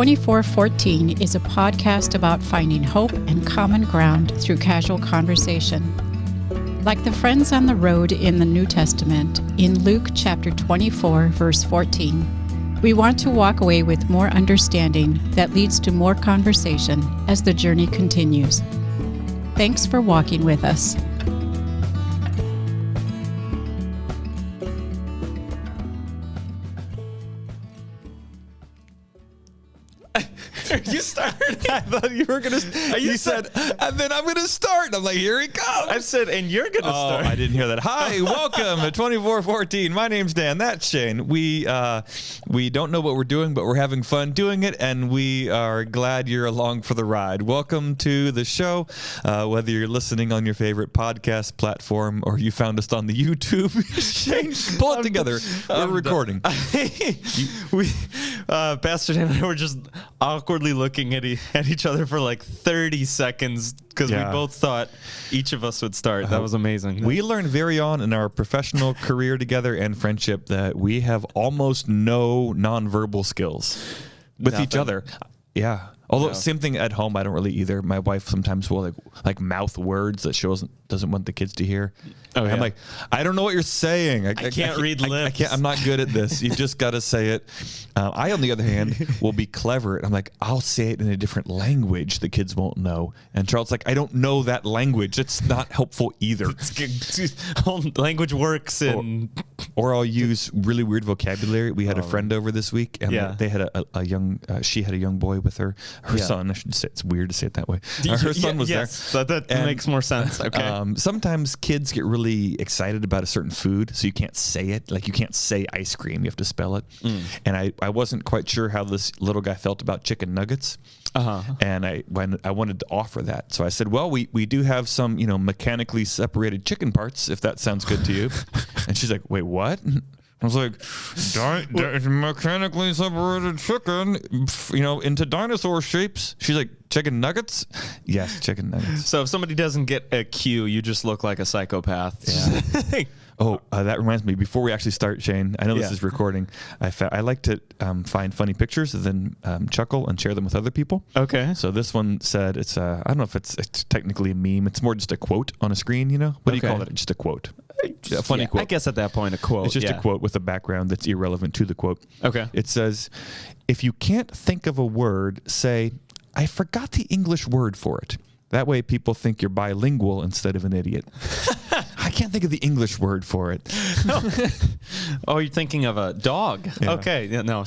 2414 is a podcast about finding hope and common ground through casual conversation. Like the friends on the road in the New Testament, in Luke chapter 24, verse 14, we want to walk away with more understanding that leads to more conversation as the journey continues. Thanks for walking with us. You started. I thought you were going to. You said, and then I'm going to start. I'm like, here he comes. I said, and you're going to start. I didn't hear that. Hi, welcome to 2414. My name's Dan. That's Shane. We don't know what we're doing, but we're having fun doing it, and we are glad you're along for the ride. Welcome to the show. Whether you're listening on your favorite podcast platform or you found us on the YouTube, Shane, pull it together. We're recording. Pastor Dan and I were just awkwardly looking at each other for like 30 seconds because we both thought each of us would start. That was amazing. We learned very on in our professional career together and friendship that we have almost no nonverbal skills with each other. Yeah. Although same thing at home, I don't really either. My wife sometimes will like mouth words that she doesn't want the kids to hear. Oh, yeah. I'm like, I don't know what you're saying. I can't read lips. I'm not good at this. You just got to say it. I, on the other hand, will be clever. And I'm like, I'll say it in a different language the kids won't know. And Charles' like, I don't know that language. It's not helpful either. Language works in... Or I'll use really weird vocabulary. We had a friend over this week, and they had a young. She had a young boy with her son. I should say, it's weird to say it that way. Her son was there. That makes more sense. Okay. Sometimes kids get really excited about a certain food, so you can't say it. Like you can't say ice cream; you have to spell it. And I wasn't quite sure how this little guy felt about chicken nuggets. And I wanted to offer that, so I said, "Well, we do have some mechanically separated chicken parts, if that sounds good to you." And she's like, "Wait, what?" I was like, mechanically separated chicken, into dinosaur shapes. She's like, chicken nuggets? Yes, chicken nuggets. So if somebody doesn't get a cue, you just look like a psychopath. Yeah. That reminds me. Before we actually start, Shane, I know this is recording. I like to find funny pictures and then chuckle and share them with other people. Okay. So this one said it's I don't know if it's technically a meme. It's more just a quote on a screen. What do you call it? Just a quote. A funny quote. I guess at that point, a quote. It's just a quote with a background that's irrelevant to the quote. Okay. It says, if you can't think of a word, say, I forgot the English word for it. That way people think you're bilingual instead of an idiot. I can't think of the English word for it. Oh, you're thinking of a dog. Yeah. Okay. Yeah, no.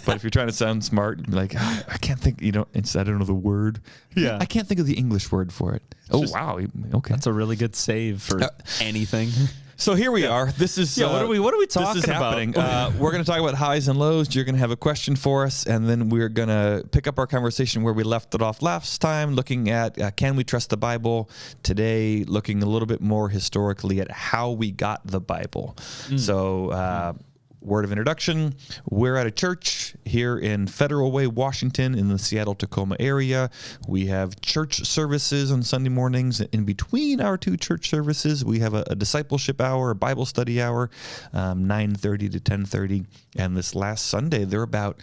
But if you're trying to sound smart, like, I can't think, I don't know the word. Yeah. I can't think of the English word for it. Wow. Okay. That's a really good save for anything. So here we are. This is what are we talking this is about? Happening. We're going to talk about highs and lows. You're going to have a question for us, and then we're going to pick up our conversation where we left it off last time, looking at can we trust the Bible? Today, looking a little bit more historically at how we got the Bible. So. Word of introduction, we're at a church here in Federal Way, Washington, in the Seattle-Tacoma area. We have church services on Sunday mornings. In between our two church services, we have a discipleship hour, a Bible study hour, 9:30 to 10:30. And this last Sunday, there were about,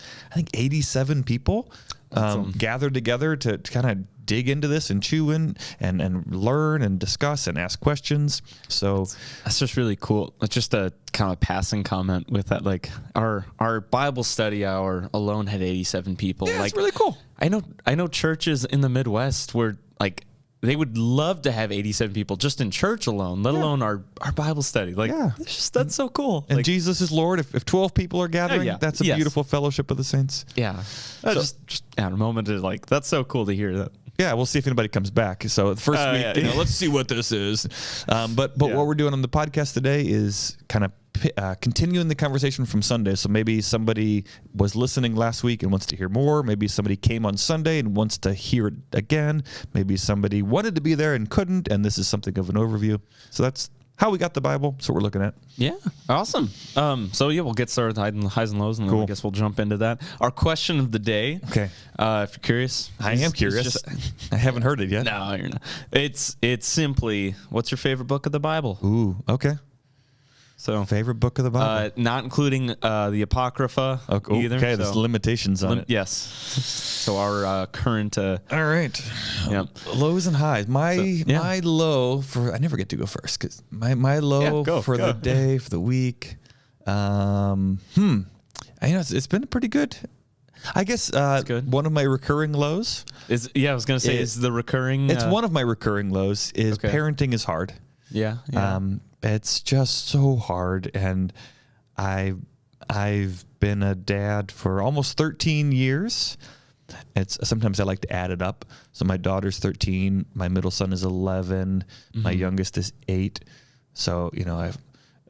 87 people gathered together to kind of dig into this and chew in and learn and discuss and ask questions. So that's just really cool. It's just a kind of passing comment with that. Like our Bible study hour alone had 87 people. Yeah, like, it's really cool. I know churches in the Midwest where like they would love to have 87 people just in church alone, let alone our Bible study. Like, that's so cool. And like, Jesus is Lord. If 12 people are gathering, that's a beautiful fellowship of the saints. Yeah. Just a moment of like, that's so cool to hear that. Yeah, we'll see if anybody comes back. So the first week, let's see what this is. But what we're doing on the podcast today is kind of continuing the conversation from Sunday. So maybe somebody was listening last week and wants to hear more. Maybe somebody came on Sunday and wants to hear it again. Maybe somebody wanted to be there and couldn't, and this is something of an overview. So that's how we got the Bible. That's what we're looking at. Yeah, awesome. We'll get started with highs and lows, and then I guess we'll jump into that. Our question of the day. Okay. If you're curious, I am curious. I haven't heard it yet. No, you're not. It's simply, what's your favorite book of the Bible? Ooh, okay. So favorite book of the Bible, not including the Apocrypha either. Okay, there's limitations on it. Yes. So our current. All right. Yep. Lows and highs. My low for I never get to go first because my low for the day, for the week. It's been pretty good. I guess one of my recurring lows I was gonna say is the recurring. It's one of my recurring lows is parenting is hard. Yeah. It's just so hard, and I've been a dad for almost 13 years. Sometimes I like to add it up. So my daughter's 13, my middle son is 11, my youngest is 8. So I've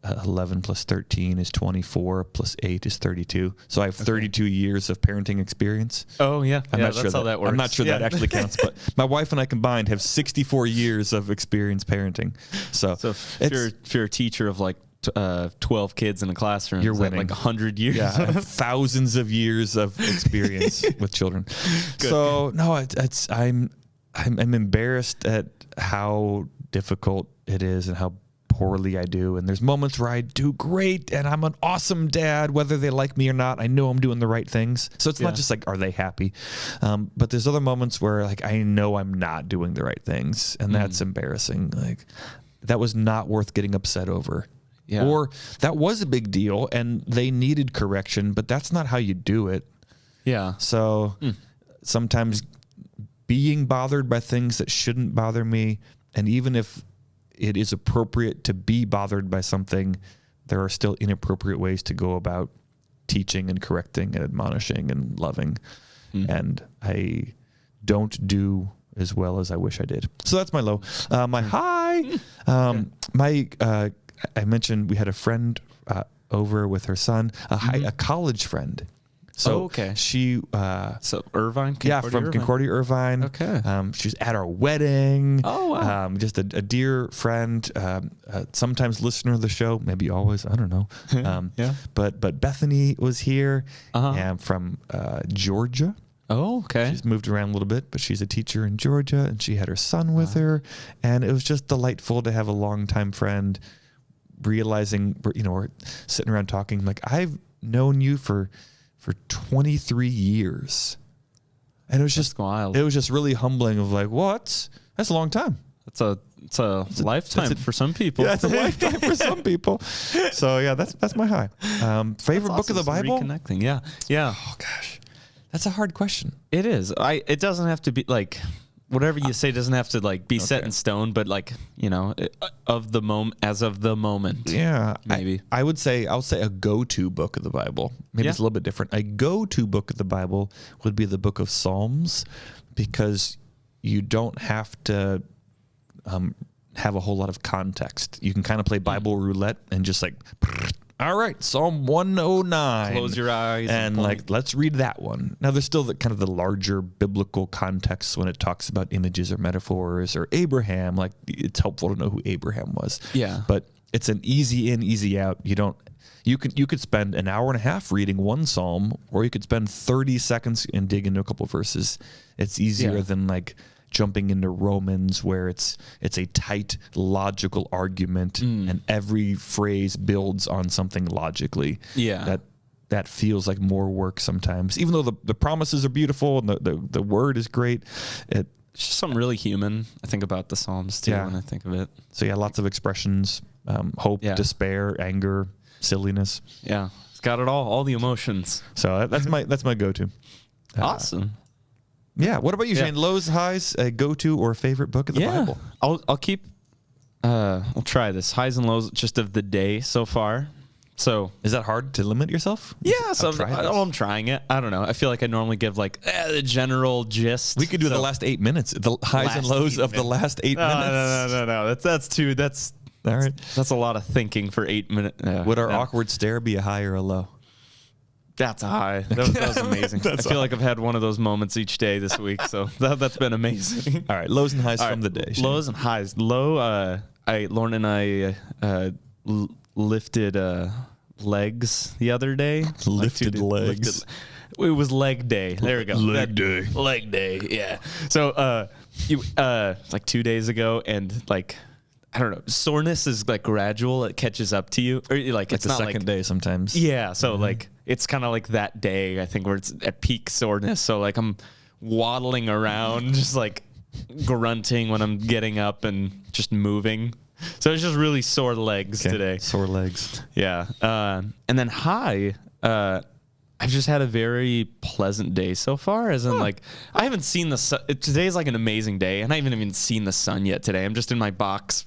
11 plus 13 is 24 plus 8 is 32. So I have 32 years of parenting experience. Oh yeah, I'm not that's sure how that works. I'm not sure that actually counts, but my wife and I combined have 64 years of experience parenting. So if you're a teacher of like 12 kids in a classroom, you're winning. Like 100 years. Yeah, I have thousands of years of experience with children. Good. So no, I'm embarrassed at how difficult it is and how poorly I do, and there's moments where I do great and I'm an awesome dad, whether they like me or not. I know I'm doing the right things, so it's not just like, are they happy? But there's other moments where like I know I'm not doing the right things, and that's embarrassing. Like that was not worth getting upset over. Yeah. Or that was a big deal and they needed correction, but that's not how you do it. Yeah. So sometimes being bothered by things that shouldn't bother me, and even if it is appropriate to be bothered by something, there are still inappropriate ways to go about teaching and correcting and admonishing and loving. And I don't do as well as I wish I did. So that's my low. My high, I mentioned we had a friend over with her son, a college friend. So she, so Irvine, Concordia Irvine. Okay. She's at our wedding. Oh, wow. Just a dear friend, sometimes listener of the show, maybe always, I don't know. But Bethany was here and from Georgia. Oh, okay. She's moved around a little bit, but she's a teacher in Georgia, and she had her son with her, and it was just delightful to have a longtime friend. Realizing, we're sitting around talking, like, I've known you for 23 years. And it was just wild. It was just really humbling of like, what? That's a long time. It's a lifetime for some people. Yeah, it's a lifetime for some people. So yeah, that's my high. Favorite book of the Bible? Reconnecting. Yeah. Yeah. Oh gosh. That's a hard question. It is. It doesn't have to be like whatever you say doesn't have to like be set in stone, but like, of the moment, as of the moment. Yeah. Maybe. I'll say a go-to book of the Bible. Maybe it's a little bit different. A go-to book of the Bible would be the book of Psalms, because you don't have to have a whole lot of context. You can kind of play Bible roulette and just like, all right, Psalm 109. Close your eyes and like, let's read that one. Now, there's still the kind of the larger biblical context when it talks about images or metaphors or Abraham. Like, it's helpful to know who Abraham was. Yeah. But it's an easy in, easy out. You could spend an hour and a half reading one psalm, or you could spend 30 seconds and dig into a couple verses. It's easier than like jumping into Romans, where it's a tight logical argument and every phrase builds on something logically. Yeah. That feels like more work sometimes, even though the promises are beautiful and the word is great. It's just something really human, I think, about the Psalms too when I think of it. So yeah, lots of expressions, hope, despair, anger, silliness. Yeah. It's got it all the emotions. So that's my go-to. Awesome. Yeah. What about you, Shane? Lows, highs, a go-to or favorite book of the Bible? I'll keep. I'll try this highs and lows just of the day so far. So is that hard to limit yourself? Yeah. So I'm trying it. I don't know. I feel like I normally give like the general gist. We could do the last 8 minutes, the highs and lows of the last 8 minutes. No. That's all right. That's a lot of thinking for 8 minutes. Would our awkward stare be a high or a low? That's a high. That was amazing. I feel like I've had one of those moments each day this week, so that's been amazing. All right, lows and highs from the day. Shane. Lows and highs. Low, Lauren and I lifted legs the other day. Lifted legs. It was leg day. There we go. Leg day. Yeah. So like 2 days ago, and like I don't know. Soreness is like gradual. It catches up to you. Or like it's the not second day sometimes. Yeah. So like it's kind of like that day, I think, where it's at peak soreness. So like I'm waddling around, just like grunting when I'm getting up and just moving. So it's just really sore legs today. Sore legs. Yeah. And then high, I've just had a very pleasant day so far, as in like I haven't seen the sun. Today's like an amazing day, and I haven't even seen the sun yet today. I'm just in my box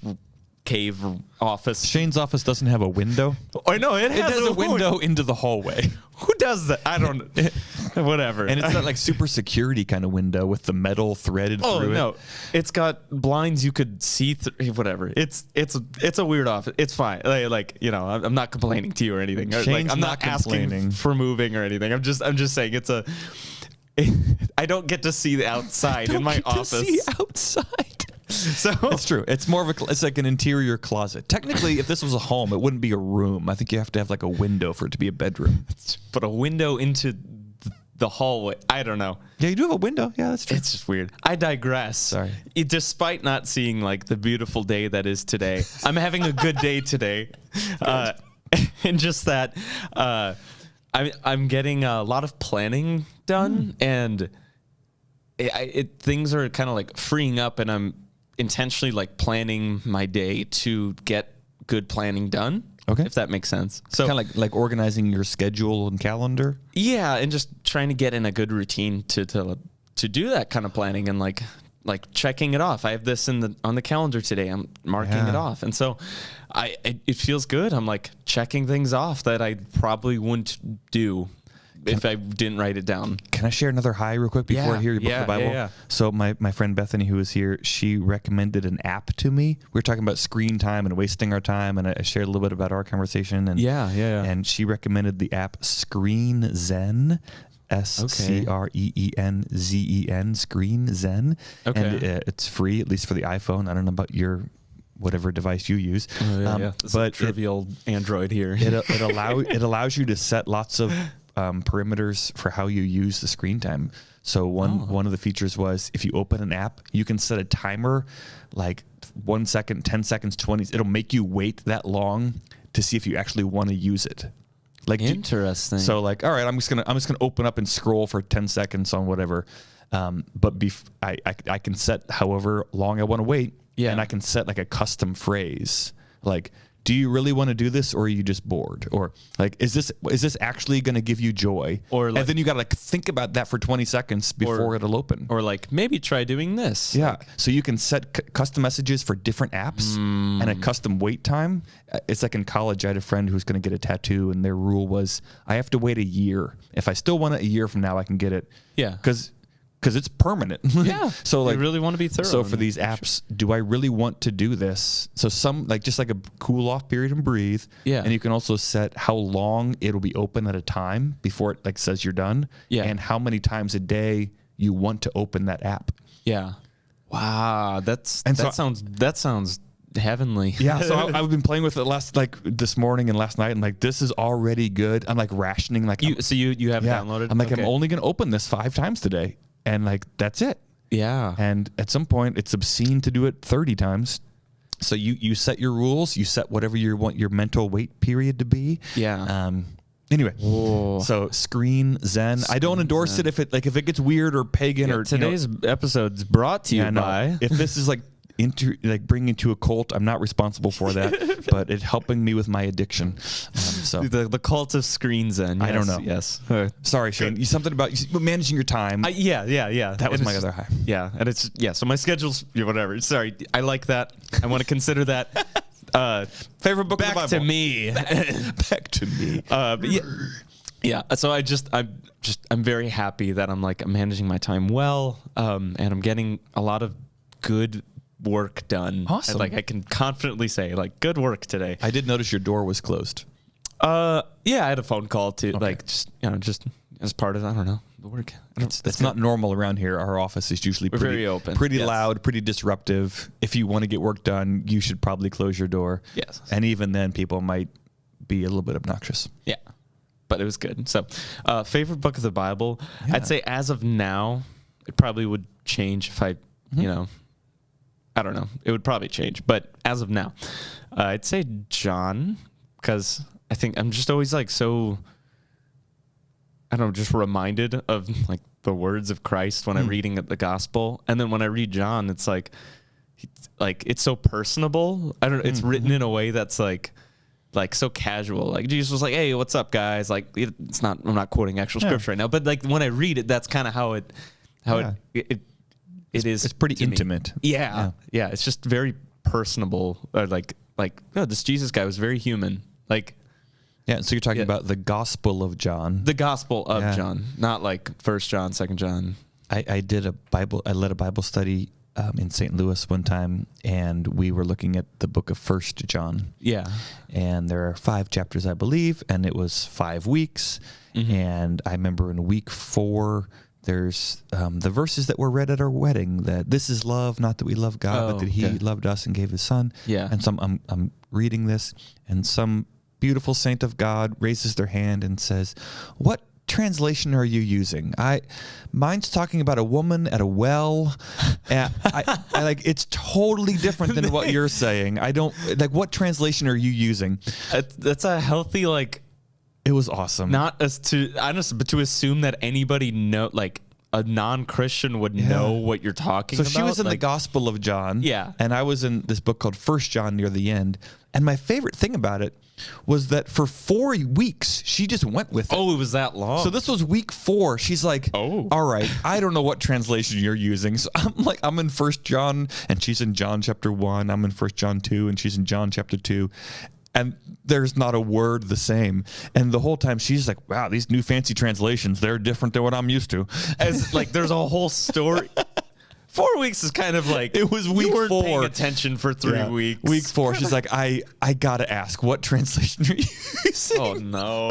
cave office. Shane's office doesn't have a window. Oh no, it has a window into the hallway. Who does that? I don't. Whatever. And it's not like super security kind of window with the metal threaded through it. Oh no, it's got blinds you could see through. Whatever. It's a weird office. It's fine. Like you know, I'm not complaining to you or anything. Shane's Like I'm not complaining. asking for moving or anything. I'm just saying it's a. I don't get to see the outside in my office. To see outside. So it's true. It's more of it's like an interior closet. Technically, if this was a home, it wouldn't be a room. I think you have to have like a window for it to be a bedroom. But a window into the hallway. I don't know. Yeah, you do have a window. Yeah, that's true. It's just weird. I digress. Sorry. Despite not seeing like the beautiful day that is today, I'm having a good day today. And just that I'm getting a lot of planning done, and things are kind of like freeing up, and I'm intentionally like planning my day to get good planning done. Okay. If that makes sense. So kind of like organizing your schedule and calendar. Yeah, and just trying to get in a good routine to do that kind of planning, and like checking it off. I have this on the calendar today. I'm marking it off, and so it feels good. I'm like checking things off that I probably wouldn't do if I didn't write it down. Can I share another high real quick before I hear your book of the Bible? Yeah. So my friend Bethany, who was here, she recommended an app to me. We were talking about screen time and wasting our time, and I shared a little bit about our conversation. And and she recommended the app Screen Zen. SCREENZEN, Screen Zen. Okay. And it's free, at least for the iPhone. I don't know about your whatever device you use. But trivial Android here. It allows you to set lots of perimeters for how you use the screen time. So one of the features was if you open an app, you can set a timer like 1 second, 10 seconds, 20. It'll make you wait that long to see if you actually want to use it. Like interesting. So like, all right, I'm just gonna open up and scroll for 10 seconds on whatever. But I can set however long I want to wait. Yeah. And I can set like a custom phrase like, do you really want to do this, or are you just bored? Or like, is this actually going to give you joy? Or like, and then you got to like think about that for 20 seconds before it'll open. Or like, maybe try doing this. Yeah. So you can set custom messages for different apps and a custom wait time. It's like in college, I had a friend who was going to get a tattoo, and their rule was I have to wait a year. If I still want it a year from now, I can get it. Yeah. Because it's permanent. Yeah. So like, you really want to be thorough. So for these apps, do I really want to do this? So some like just like a cool off period and breathe. Yeah. And you can also set how long it'll be open at a time before it like says you're done. Yeah. And how many times a day you want to open that app. Yeah. Wow. That sounds heavenly. Yeah. So I've been playing with it this morning and last night, and like this is already good. I'm like rationing like you have it downloaded. I'm like I'm only gonna open this 5 times today. And like, that's it. Yeah. And at some point it's obscene to do it 30 times. So you set your rules, you set whatever you want your mental wait period to be. Yeah. Anyway, so Screen Zen. I don't endorse it if it gets weird or pagan or today's episode's brought to you by. If this is like bringing to a cult, I'm not responsible for that, but it's helping me with my addiction. So the cult of Screen Zen. Yes, I don't know. Yes. Sorry, Shane. Something about managing your time. Yeah. That was my other high. Yeah, and so my schedule's whatever. Sorry, I like that. I want to consider that. Favorite book of the Bible. Back to me. Back to me. Yeah. So I'm very happy that I'm managing my time well, and I'm getting a lot of good work done. Awesome. And I can confidently say good work today. I did notice your door was closed. Yeah, I had a phone call to just as part of the work. That's not normal around here. Our office is usually very open, pretty loud, pretty disruptive. If you want to get work done, you should probably close your door. Yes. And even then, people might be a little bit obnoxious. Yeah. But it was good. So, favorite book of the Bible, I'd say as of now, it probably would change if I, I don't know. It would probably change. But as of now, I'd say John, because I think I'm just always like so, I don't know, just reminded of like the words of Christ when I'm reading the gospel. And then when I read John, it's like it's so personable. I don't know. It's written in a way that's like so casual. Like Jesus was like, "Hey, what's up, guys?" Like it's not. I'm not quoting actual scripture right now, but like when I read it, that's kind of how it is. It's pretty intimate. Yeah. It's just very personable. Like oh, this Jesus guy was very human. Like. Yeah, so you're talking about the Gospel of John. The Gospel of John, not like 1 John, 2 John. I led a Bible study in St. Louis one time, and we were looking at the book of 1 John. Yeah. And there are 5 chapters, I believe, and it was 5 weeks. And I remember in week 4, there's the verses that were read at our wedding, that this is love, not that we love God, but that he loved us and gave his son. Yeah. And so I'm reading this, and some beautiful saint of God raises their hand and says, "What translation are you using?" Mine's talking about a woman at a well. And I like, it's totally different than what you're saying. I don't like, what translation are you using? That's a healthy, like, it was awesome. Not as to, honestly, but to assume that anybody like a non-Christian would know what you're talking about. So she was in the Gospel of John. Yeah. And I was in this book called 1 John near the end. And my favorite thing about it was that for 4 weeks, she just went with it. Oh, it was that long? So this was week 4. She's like, all right, I don't know what translation you're using. So I'm in 1 John, and she's in John chapter 1. I'm in 1 John 2, and she's in John chapter 2. And there's not a word the same. And the whole time she's like, wow, these new fancy translations, they're different than what I'm used to. As like, there's a whole story. 4 weeks is kind of like, it was week 4. Paying attention for 3 weeks. Week 4, she's like, I gotta ask, what translation are you using? Oh no.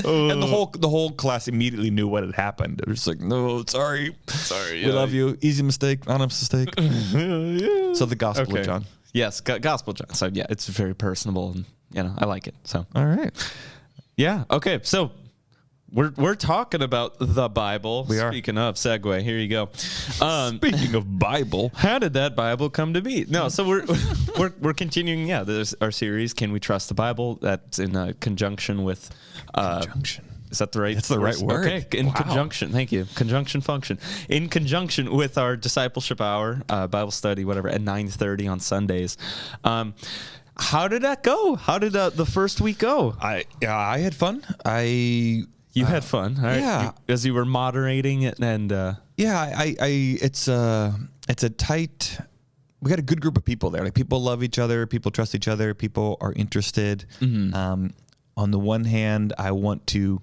And the whole class immediately knew what had happened. It was like, no, sorry, we love you. Easy mistake, honest mistake. So the Gospel of John. Yes, Gospel John. So yeah, it's very personable, and I like it. So all right, yeah, okay. So we're talking about the Bible. We are. Speaking of segue, here you go. Speaking of Bible, how did that Bible come to be? No, so we're continuing. Yeah, there's our series. Can we trust the Bible? That's in conjunction with conjunction. Is that the right? That's the right word. Okay, in conjunction. Thank you. Conjunction function. In conjunction with our Discipleship Hour, Bible study, whatever, at 9:30 on Sundays. How did that go? How did the first week go? I had fun. You had fun, right? Yeah. As you were moderating it, and it's a tight. We got a good group of people there. Like, people love each other. People trust each other. People are interested. On the one hand, I want to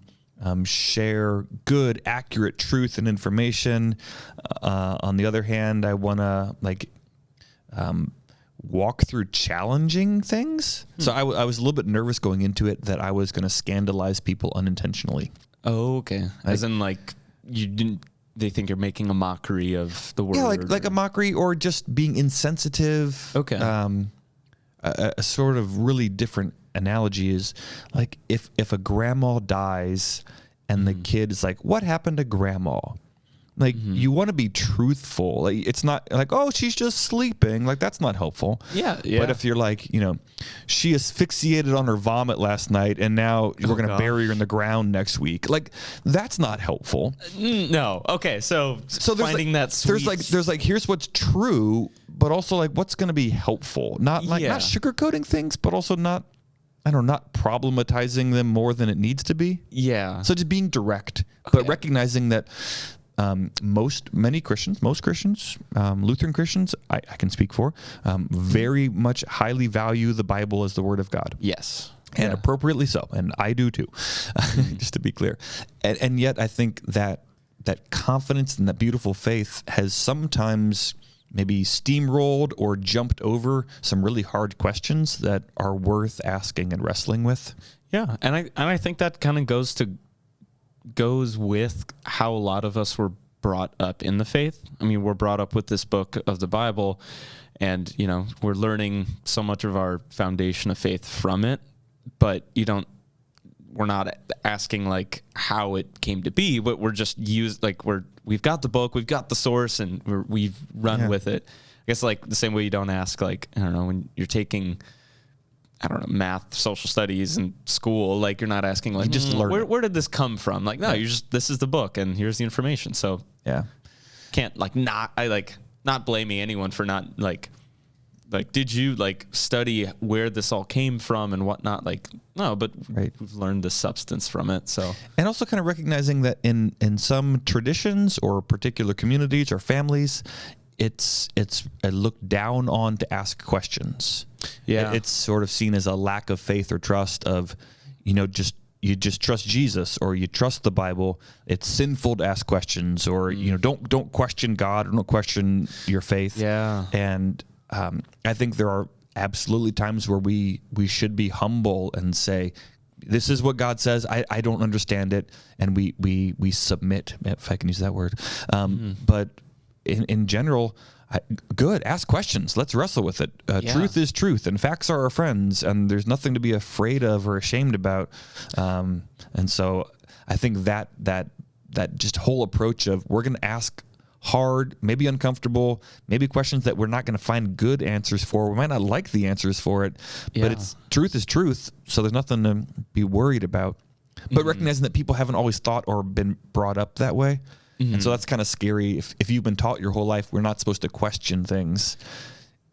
share good, accurate truth and information. On the other hand, I want to walk through challenging things. So I was a little bit nervous going into it that I was going to scandalize people unintentionally. Oh, okay. As in, like, you didn't. They think you're making a mockery of the word. Yeah, like a mockery, or just being insensitive. Okay. A sort of really different analogy is like if a grandma dies and the kid is like, what happened to grandma? Like, you want to be truthful. Like, it's not like, oh, she's just sleeping. Like, that's not helpful. Yeah. But if you're like, she asphyxiated on her vomit last night and now we're going to bury her in the ground next week. Like, that's not helpful. No. Okay. So finding that sweet. There's like, here's what's true, but also like what's going to be helpful. Not sugarcoating things, but also not problematizing them more than it needs to be. Yeah. So just being direct, but recognizing that most Christians, Lutheran Christians, I can speak for, very much highly value the Bible as the Word of God. Yes. And appropriately so. And I do too, just to be clear. And yet I think that confidence and that beautiful faith has sometimes maybe steamrolled or jumped over some really hard questions that are worth asking and wrestling with. Yeah. And I think that kind of goes with how a lot of us were brought up in the faith. I mean, we're brought up with this book of the Bible, and we're learning so much of our foundation of faith from it, but we're not asking like how it came to be, but we're just we've got the book, we've got the source, and we've run with it. guess like the same way you don't ask, like, I don't know, when you're taking, I don't know, math, social studies in school, like you're not asking like, just learn where did this come from? Like, no, you're just, this is the book and here's the information. So Yeah. can't like not blaming anyone for not like did you like study where this all came from and whatnot? Like, no, but we've learned the substance from it. So, and also kind of recognizing that in some traditions or particular communities or families, it's looked down on to ask questions. Yeah. It's sort of seen as a lack of faith or trust of, you just trust Jesus or you trust the Bible. It's sinful to ask questions or, don't question God or don't question your faith. Yeah. And I think there are absolutely times where we should be humble and say, this is what God says. I don't understand it. And we submit, if I can use that word. But in general, good. Ask questions. Let's wrestle with it. Truth is truth, and facts are our friends, and there's nothing to be afraid of or ashamed about. And so I think that just whole approach of we're going to ask hard, maybe uncomfortable, maybe questions that we're not going to find good answers for. We might not like the answers for it, but truth is truth, so there's nothing to be worried about. But recognizing that people haven't always thought or been brought up that way. And so that's kind of scary. If you've been taught your whole life, we're not supposed to question things.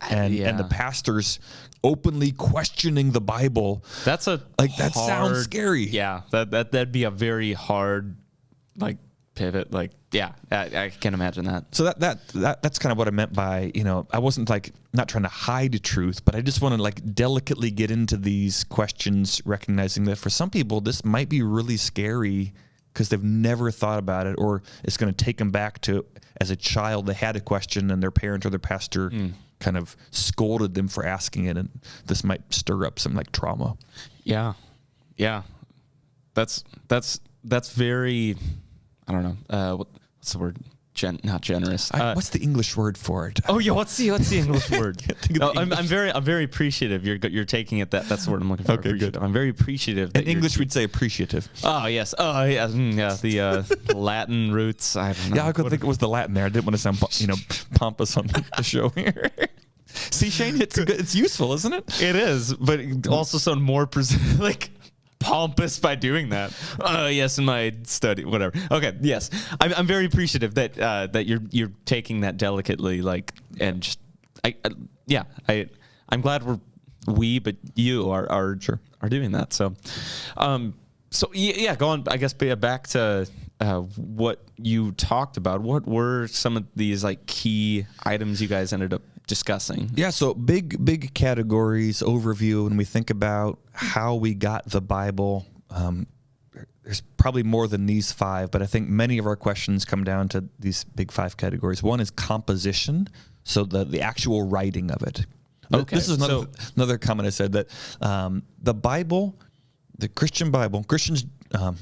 And the pastors openly questioning the Bible. That's that sounds scary. Yeah. That'd be a very hard pivot. I can't imagine that. So that's kind of what I meant by, I wasn't not trying to hide truth, but I just want to delicately get into these questions, recognizing that for some people, this might be really scary because they've never thought about it, or it's going to take them back to as a child, they had a question and their parent or their pastor kind of scolded them for asking it. And this might stir up some trauma. Yeah. Yeah. That's very, I don't know. What's the word? Not generous. What's the English word for it? Oh yeah, what's the English word? No, I'm very appreciative. You're taking it. That's the word I'm looking for. Okay, good. I'm very appreciative. In English, we'd say appreciative. Oh yes. Oh yeah. Yeah. The Latin roots. I don't know. Yeah, I could think it was the Latin there. I didn't want to sound pompous on the show here. See, Shane, it's good. It's useful, isn't it? It is, but it also sound more pompous by doing that. Yes, in my study, whatever. Okay, yes, I'm very appreciative that you're taking that delicately, and just I'm glad but you are doing that. So, go on. I guess back to what you talked about. What were some of these key items you guys ended up discussing? Yeah, so big categories overview when we think about how we got the Bible. There's probably more than these 5, but I think many of our questions come down to these big 5 categories. One is composition, so the actual writing of it. Okay, this is another comment I said, that the Bible, the Christian Bible, Christians,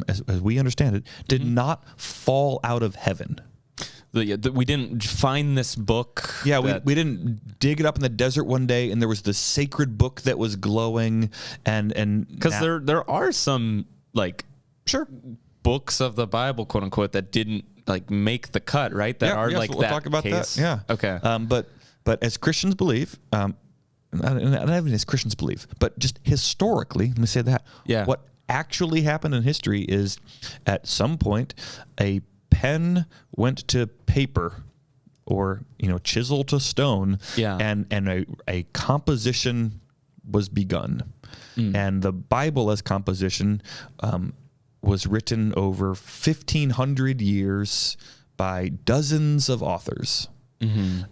as we understand it, did not fall out of heaven. We didn't find this book. Yeah, we didn't dig it up in the desert one day and there was this sacred book that was glowing and because there are some books of the Bible, quote unquote, that didn't make the cut, right? That are we'll that talk about case. that. Yeah. Okay. But as Christians believe, not even as Christians believe, but just historically, let me say that. Yeah. What actually happened in history is at some point a pen went to paper or chisel to stone, and a composition was begun. And the Bible as composition was written over 1,500 years by dozens of authors.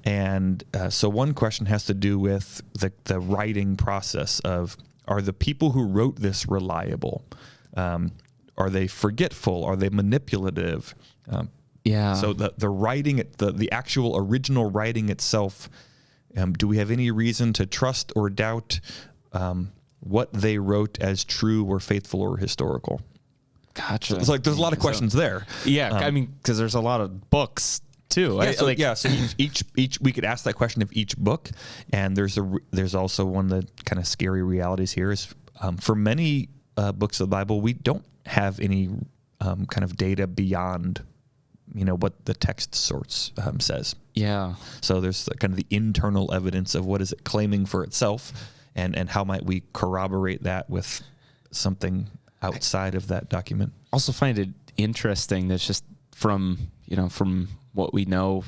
And so one question has to do with the writing process of, are the people who wrote this reliable? Are they forgetful? Are they manipulative? So the writing, the actual original writing itself, do we have any reason to trust or doubt what they wrote as true or faithful or historical? Gotcha. So it's there's a lot of questions there. Yeah, because there's a lot of books too. So each we could ask that question of each book, and there's also one of the kind of scary realities here is for many books of the Bible we don't have any kind of data beyond what the text source says. Yeah. So there's kind of the internal evidence of what is it claiming for itself, and how might we corroborate that with something outside of that document. Also find it interesting that's just from what we know,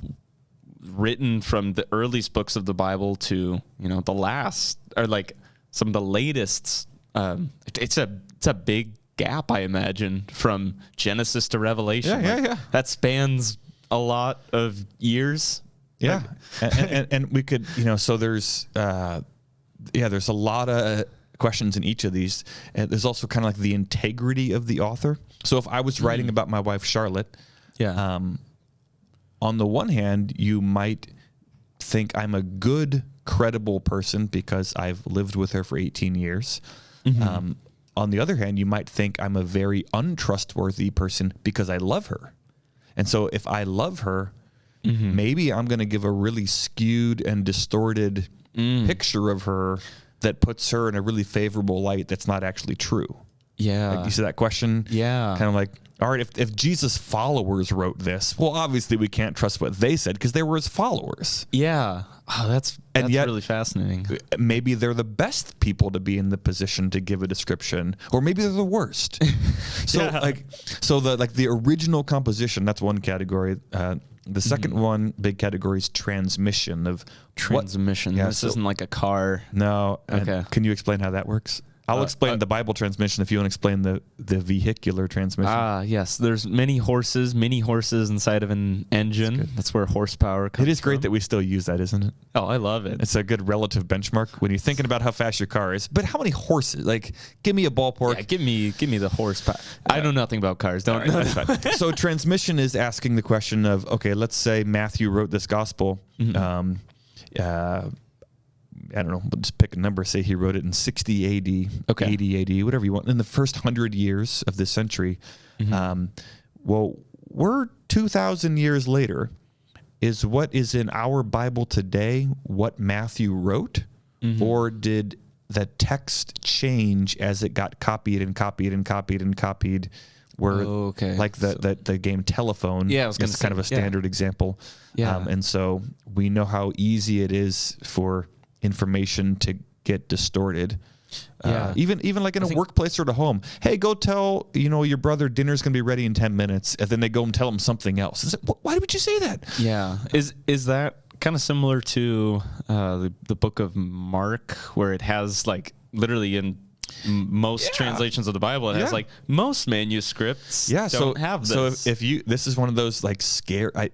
written from the earliest books of the Bible to, the last, or like some of the latest. It's a big gap, I imagine, from Genesis to Revelation. Yeah. That spans a lot of years. Yeah. And we could, so there's a lot of questions in each of these. And there's also kind of like the integrity of the author. So if I was writing about my wife, Charlotte, on the one hand, you might think I'm a good, credible person because I've lived with her for 18 years. Mm-hmm. On the other hand, you might think I'm a very untrustworthy person because I love her. And so if I love her, maybe I'm going to give a really skewed and distorted picture of her that puts her in a really favorable light that's not actually true. Yeah. Like, you see that question? Yeah. Kind of like, all right, if Jesus' followers wrote this, well, obviously we can't trust what they said because they were his followers. Yeah. Oh, that's yet, really fascinating. Maybe they're the best people to be in the position to give a description, or maybe they're the worst. So the original composition, that's one category. The second one, big category, is transmission of transmission. This isn't like a car. No. Okay. Can you explain how that works? I'll explain the Bible transmission if you want to explain the vehicular transmission. Yes. There's many horses inside of an engine. That's where horsepower comes from. It is great that we still use that, isn't it? Oh, I love it. It's a good relative benchmark when you're thinking about how fast your car is. But how many horses? Like, give me a ballpark. Yeah, give me the horsepower. I know nothing about cars. Don't. Right, that's fine. So transmission is asking the question of, okay, let's say Matthew wrote this gospel. I don't know, but just pick a number. Say he wrote it in 60 AD, 80 AD, whatever you want. In the first 100 years of this century. Well, we're 2,000 years later. Is what is in our Bible today what Matthew wrote? Or did the text change as it got copied and copied and copied and copied? Where like the game Telephone is kind of a standard example. Yeah. And so we know how easy it is for information to get distorted. Even like in a workplace or at home. Hey, go tell your brother dinner's gonna be ready in 10 minutes, and then they go and tell him something else. It's like, why would you say that? Yeah. Is that kind of similar to the book of Mark, where it has like literally in most translations of the Bible, it has like most manuscripts don't have this. So if this is one of those like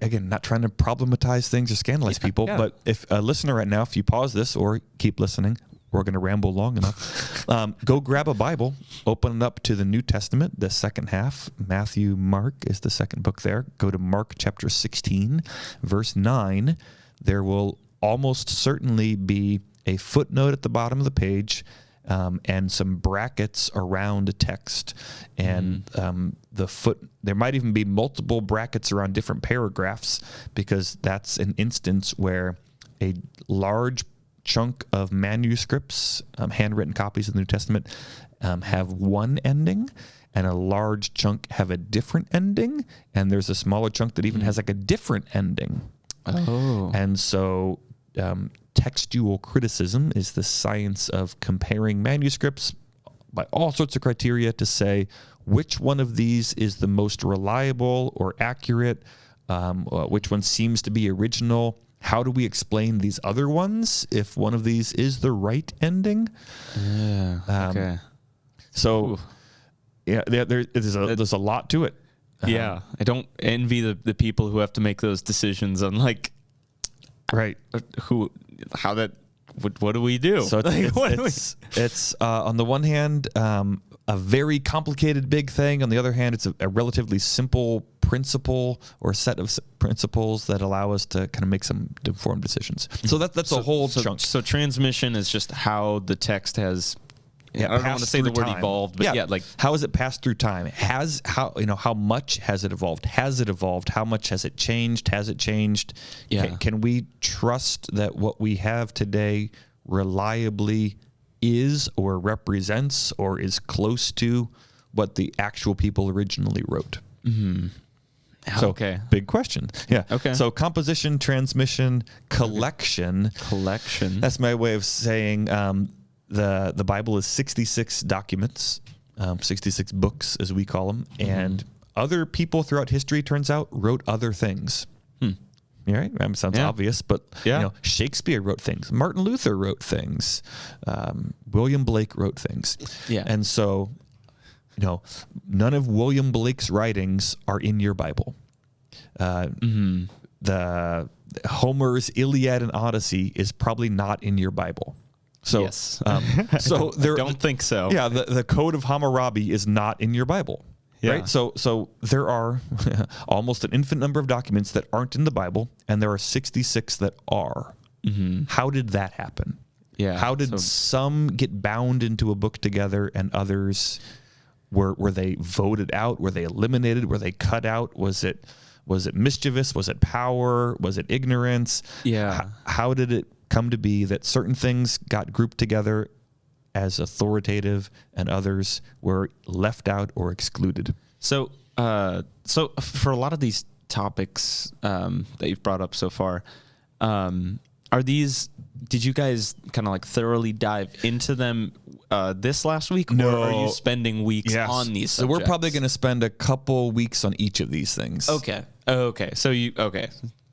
again, not trying to problematize things or scandalize people, but if a listener right now, if you pause this or keep listening, we're going to ramble long enough. Go grab a Bible, open it up to the New Testament, the second half. Matthew, Mark is the second book there. Go to Mark chapter 16, verse 9. There will almost certainly be a footnote at the bottom of the page, and some brackets around a text, and there might even be multiple brackets around different paragraphs, because that's an instance where a large chunk of manuscripts, handwritten copies of the New Testament, have one ending, and a large chunk have a different ending, and there's a smaller chunk that even has like a different ending. And so textual criticism is the science of comparing manuscripts by all sorts of criteria to say which one of these is the most reliable or accurate, which one seems to be original. How do we explain these other ones if one of these is the right ending? So there's a lot to it. I don't envy the people who have to make those decisions on like what do we do? So it's on the one hand a very complicated big thing. On the other hand, it's a relatively simple principle or set of principles that allow us to kind of make some informed decisions. So that's a whole chunk. So transmission is just how the text has. I don't want to say the word evolved, but like how has it passed through time? How much has it evolved? Has it evolved? How much has it changed? Has it changed? Yeah. Can we trust that what we have today reliably is or represents or is close to what the actual people originally wrote? So, okay. big question. Yeah. Okay. So composition, transmission, collection. Collection. That's my way of saying the Bible is 66 documents, 66 books as we call them, and other people throughout history, turns out, wrote other things. Yeah, right? That sounds obvious, but Shakespeare wrote things. Martin Luther wrote things. William Blake wrote things. Yeah. And so, none of William Blake's writings are in your Bible. The Homer's Iliad and Odyssey is probably not in your Bible. So, yes. So there. Don't think so. Yeah, the Code of Hammurabi is not in your Bible. Yeah. Right. So there are almost an infinite number of documents that aren't in the Bible, and there are 66 that are. How did that happen? Yeah. How did some get bound into a book together, and others were they voted out? Were they eliminated? Were they cut out? Was it mischievous? Was it power? Was it ignorance? Yeah. How did it come to be that certain things got grouped together as authoritative and others were left out or excluded? So for a lot of these topics that you've brought up so far, did you guys kind of like thoroughly dive into them this last week? No. Or are you spending weeks on these subjects? So we're probably going to spend a couple weeks on each of these things. Okay.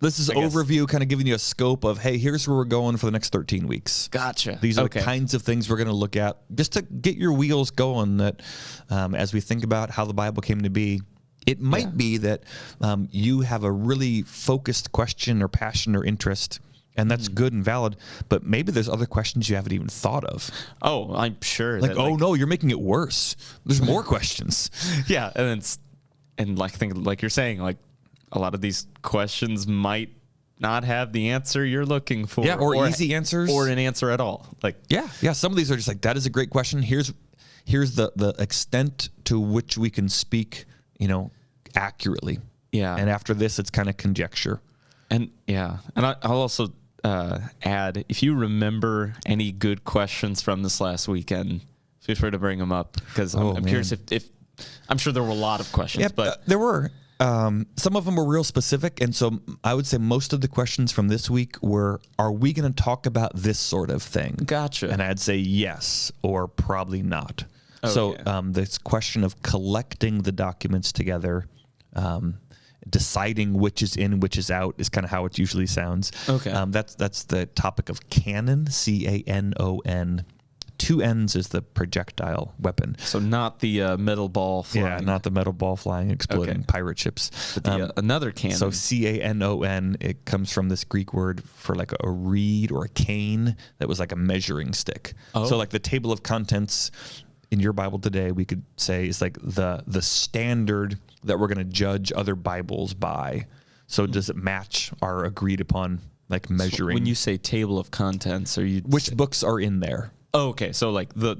This is overview, kind of giving you a scope of, hey, here's where we're going for the next 13 weeks. Gotcha. These are the kinds of things we're going to look at just to get your wheels going, that as we think about how the Bible came to be, it might be that you have a really focused question or passion or interest, and that's good and valid, but maybe there's other questions you haven't even thought of. Oh, I'm sure. No, you're making it worse. There's more questions. Yeah, and like you're saying, like, a lot of these questions might not have the answer you're looking for. Yeah, or easy answers. Or an answer at all. Like, yeah. Some of these are just like, that is a great question. Here's the extent to which we can speak, accurately. Yeah. And after this, it's kind of conjecture. And I'll also add, if you remember any good questions from this last weekend, feel free to bring them up, because I'm curious if I'm sure there were a lot of questions, but there were. Some of them were real specific, and so I would say most of the questions from this week were, are we going to talk about this sort of thing? Gotcha. And I'd say yes, or probably not. Okay. So this question of collecting the documents together, deciding which is in, which is out, is kind of how it usually sounds. Okay. That's the topic of canon, C-A-N-O-N. 2 N's is the projectile weapon. So not the metal ball flying. Yeah, not the metal ball flying, exploding pirate ships. But another canon. So C-A-N-O-N, it comes from this Greek word for like a reed or a cane that was like a measuring stick. Oh. So like the table of contents in your Bible today, we could say, is like the standard that we're going to judge other Bibles by. So does it match our agreed upon like measuring? So when you say table of contents, are you which books are in there? Oh, okay. So like the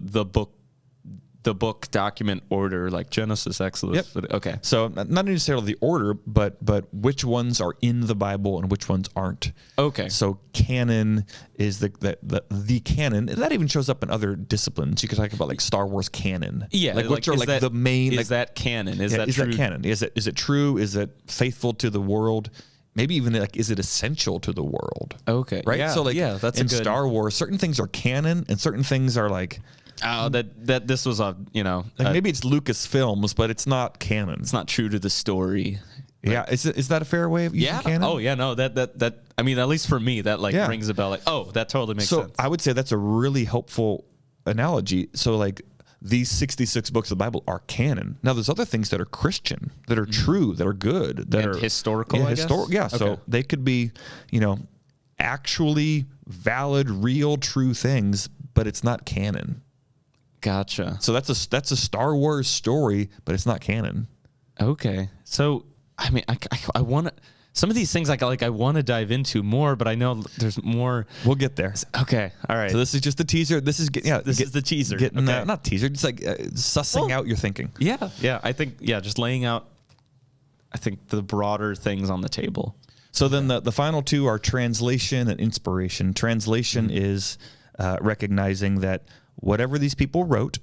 book document order, like Genesis, Exodus. Yep. Okay. So not necessarily the order, but which ones are in the Bible and which ones aren't. Okay. So canon is the canon. That even shows up in other disciplines. You could talk about like Star Wars canon. Yeah. Like which are like the main. Is that canon? Is that canon? Is it true? Is it faithful to the world? Maybe even like, is it essential to the world? Okay. Right. Yeah, So like that's in Star Wars, certain things are canon and certain things are like, that this was maybe it's Lucasfilms, but it's not canon. It's not true to the story. Yeah. Is that a fair way of using canon? Oh yeah. No, that I mean, at least for me, that rings a bell. Like, oh, that totally makes sense. So I would say that's a really helpful analogy. So like, these 66 books of the Bible are canon. Now, there's other things that are Christian, that are true, that are good, that and are historical. Yeah, I guess? Yeah, okay. So they could be, actually valid, real, true things, but it's not canon. Gotcha. So that's a Star Wars story, but it's not canon. Okay. So I mean, I want to. Some of these things I want to dive into more, but I know there's more. We'll get there. Okay. All right. So this is just the teaser. This is the teaser. Getting not teaser, just like sussing out your thinking. Yeah. Yeah. I think just laying out. I think the broader things on the table. So then the final two are translation and inspiration. Translation is recognizing that whatever these people wrote,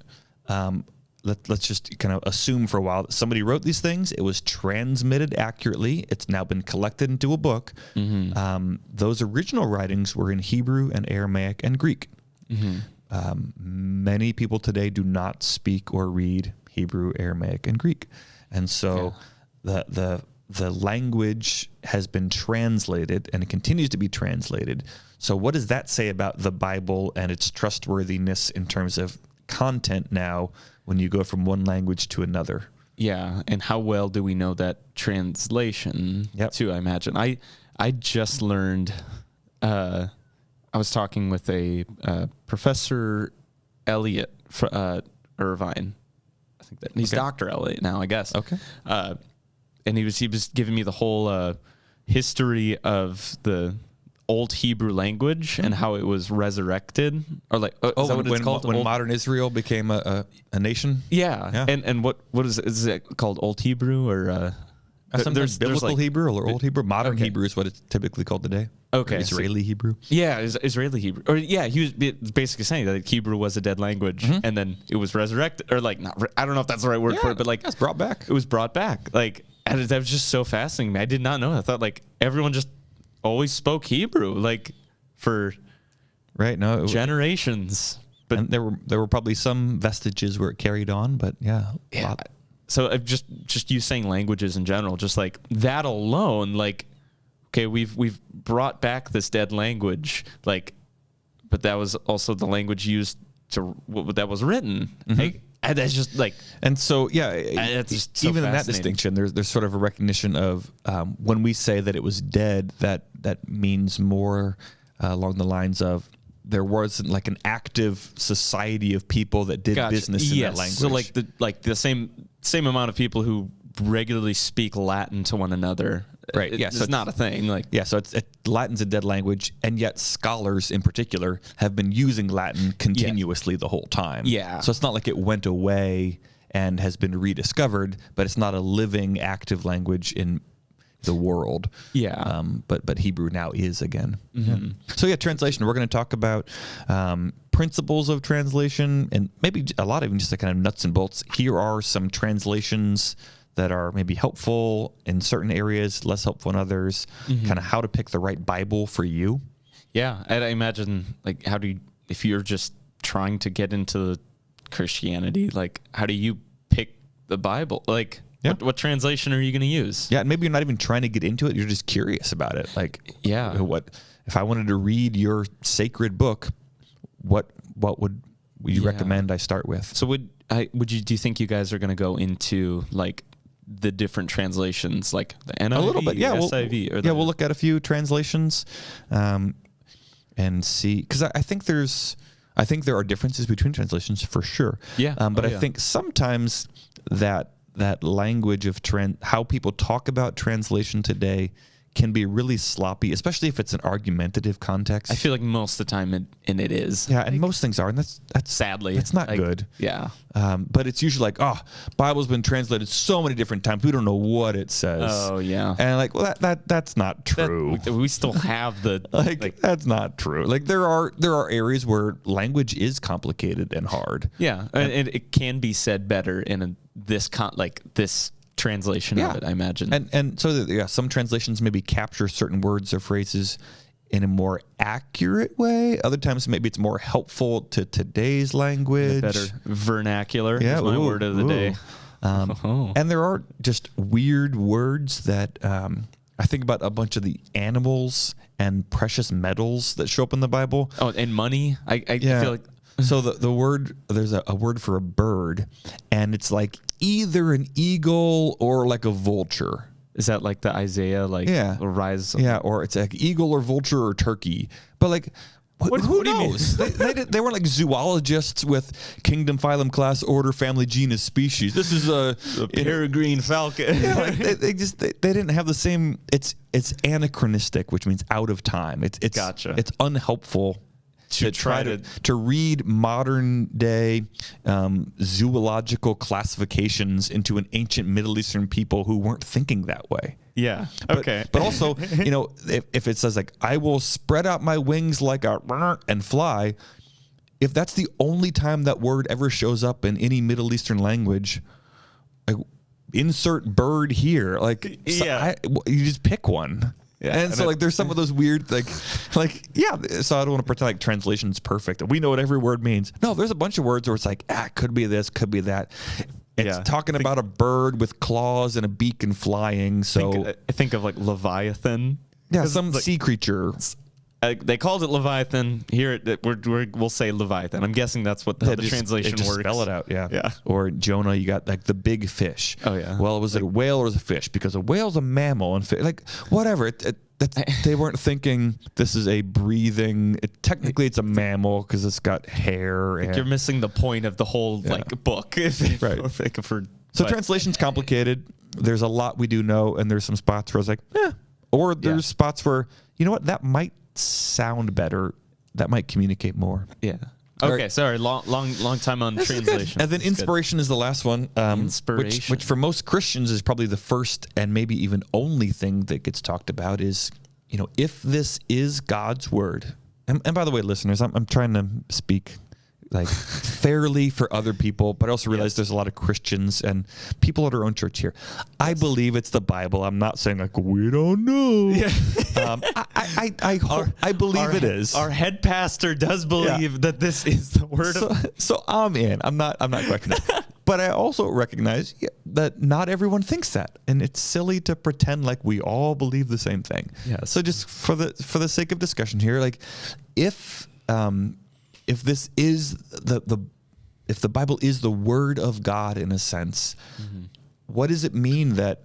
let's just kind of assume for a while that somebody wrote these things. It was transmitted accurately. It's now been collected into a book. Those original writings were in Hebrew and Aramaic and Greek. Many people today do not speak or read Hebrew, Aramaic, and Greek. And so the language has been translated, and it continues to be translated. So what does that say about the Bible and its trustworthiness in terms of content now when you go from one language to another? Yeah, and how well do we know that translation too, I imagine. I just learned, I was talking with a Professor Elliott Irvine. I think that he's Dr. Elliott now, I guess. Okay. And he was giving me the whole history of the Old Hebrew language and how it was resurrected, or like is that what it's called? When modern Israel became a nation. Yeah. And what is it called? Old Hebrew or there's biblical like, Hebrew or Old Hebrew. Modern Hebrew is what it's typically called today. Okay, or Israeli Hebrew. Yeah, Israeli Hebrew. Or he was basically saying that Hebrew was a dead language, and then it was resurrected, or like I don't know if that's the right word for it, but like it's brought back. It was brought back. Like, and that was just so fascinating. I did not know. I thought like everyone just always spoke Hebrew, like for generations. But and there were probably some vestiges where it carried on, but yeah. So just you saying languages in general, just like that alone, like, okay, we've brought back this dead language, like, but that was also the language used that was written. Like, and that's just like, and so it's just so even in that distinction, there's sort of a recognition of when we say that it was dead, that means more along the lines of there wasn't like an active society of people that did business in that language. So like the same amount of people who regularly speak Latin to one another. Right. So it's not a thing. Like, so Latin's a dead language, and yet scholars in particular have been using Latin continuously the whole time. Yeah. So it's not like it went away and has been rediscovered, but it's not a living, active language in the world. Yeah. But Hebrew now is again. So translation. We're going to talk about principles of translation, and maybe a lot of even just the kind of nuts and bolts. Here are some translations that are maybe helpful in certain areas, less helpful in others, kind of how to pick the right Bible for you. Yeah. And I imagine, like, if you're just trying to get into Christianity, like, how do you pick the Bible? Like, what translation are you going to use? Yeah. And maybe you're not even trying to get into it. You're just curious about it. Like, what, if I wanted to read your sacred book, what would you recommend I start with? So do you think you guys are going to go into like the different translations, like the NIV, a little bit, SIV, we'll look at a few translations, and see, because I think there are differences between translations for sure. Yeah, but I think sometimes that language of how people talk about translation today can be really sloppy, especially if it's an argumentative context. I feel like most of the time it is. Yeah, and most things are, and that's sadly, that's not good. Yeah. But it's usually like, Bible's been translated so many different times, we don't know what it says. Oh yeah. And like, well, that's not true. We still have the that's not true. Like there are areas where language is complicated and hard. Yeah, and it can be said better in this translation of it, I imagine. And so some translations maybe capture certain words or phrases in a more accurate way. Other times maybe it's more helpful to today's language. Better vernacular is my word of the day. And there are just weird words that I think about a bunch of the animals and precious metals that show up in the Bible. Oh, and money. I feel like so the word, there's a word for a bird, and it's like either an eagle or like a vulture. Is that like the Isaiah, rise? Yeah, or it's like eagle or vulture or turkey. But like, who knows? They weren't like zoologists with kingdom, phylum, class, order, family, genus, species. This is a peregrine falcon. Yeah, they didn't have the same. It's anachronistic, which means out of time. It's gotcha. It's unhelpful to try to read modern day zoological classifications into an ancient Middle Eastern people who weren't thinking that way. Yeah. Okay. But also, if it says like, I will spread out my wings like a and fly, if that's the only time that word ever shows up in any Middle Eastern language, like, insert bird here. Like, Yeah. you just pick one. Yeah. And so like there's some of those weird like yeah, so I don't want to pretend like translation's perfect. We know what every word means. No, there's a bunch of words where it's like, could be this, could be that. It's talking about a bird with claws and a beak and flying. So I think of like Leviathan. Yeah, some sea creature. They called it Leviathan. Here, we'll say Leviathan. I'm guessing that's what the translation just works. Spell it out, yeah. Yeah. Or Jonah, you got like the big fish. Oh, yeah. Well, was it a whale or was it a fish? Because a whale's a mammal, and like whatever. They weren't thinking this is a breathing. Technically, it's a mammal because it's got hair. And you're missing the point of the whole book. Right. So translation's complicated. There's a lot we do know, and there's some spots where I was like, or there's spots where, you know what, that might sound better. That might communicate more. Yeah. Okay. Sorry. Long time on translation. And then inspiration is the last one. Inspiration, which for most Christians is probably the first and maybe even only thing that gets talked about is, if this is God's word. And by the way, listeners, I'm trying to speak like fairly for other people, but I also realize there's a lot of Christians and people at our own church here. I believe it's the Bible. I'm not saying like we don't know. Yeah. I believe it is. Our head pastor does believe that this is the word of. So I'm in. I'm not questioning it. But I also recognize that not everyone thinks that, and it's silly to pretend like we all believe the same thing. Yeah. So just for the sake of discussion here, like if this is if the Bible is the word of God in a sense, what does it mean that,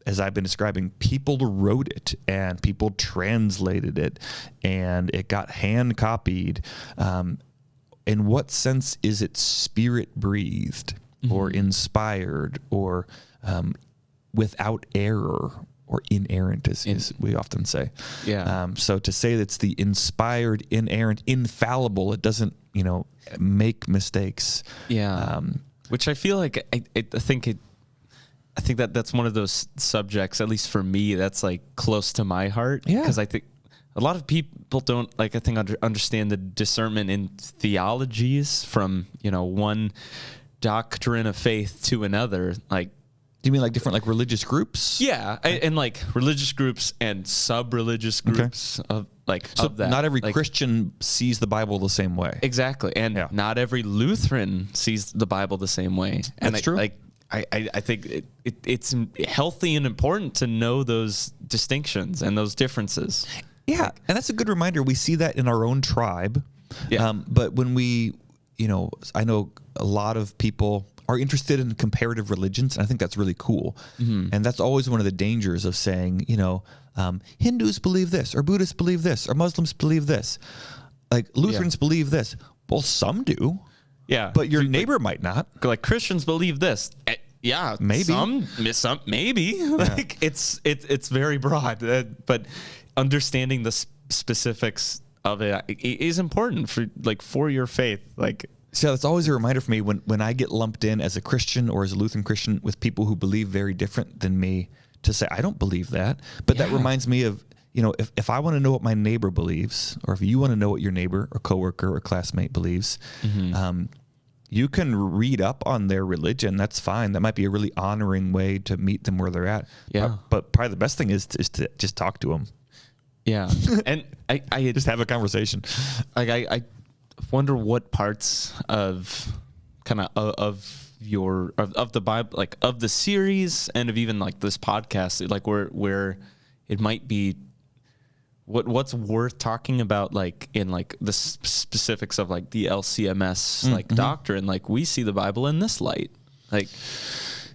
as I've been describing, people wrote it and people translated it and it got hand copied? In what sense is it spirit breathed or inspired or without error? Or inerrant, as we often say. Yeah. So to say that's the inspired, inerrant, infallible, it doesn't, make mistakes. Yeah. Which I feel like I think that's one of those subjects, at least for me, that's like close to my heart. Yeah. Because I think a lot of people don't understand the discernment in theologies from one doctrine of faith to another. Like, do you mean like different like religious groups? Yeah, and like religious groups and sub-religious groups of that. Not every like, Christian sees the Bible the same way. Exactly, and not every Lutheran sees the Bible the same way. And That's true. I think it's healthy and important to know those distinctions and those differences. Yeah, and that's a good reminder. We see that in our own tribe. Yeah. But when we, I know a lot of people are interested in comparative religions, and I think that's really cool. And that's always one of the dangers of saying, Hindus believe this, or Buddhists believe this, or Muslims believe this. Like Lutherans believe this. Well, some do. Yeah. But your neighbor might not. Like Christians believe this. Yeah, maybe. Some maybe. Like it's very broad, but understanding the specifics of it is important for your faith. Like, so that's always a reminder for me when I get lumped in as a Christian or as a Lutheran Christian with people who believe very different than me, to say, I don't believe that. But that reminds me of, if I want to know what my neighbor believes, or if you want to know what your neighbor or coworker or classmate believes, you can read up on their religion. That's fine. That might be a really honoring way to meet them where they're at. Yeah. But probably the best thing is to just talk to them. Yeah. And I just have a conversation. Like I wonder what parts of of the Bible, like of the series and of even like this podcast, like where it might be what's worth talking about, like in like the specifics of like the LCMS like doctrine. Like we see the Bible in this light. Like,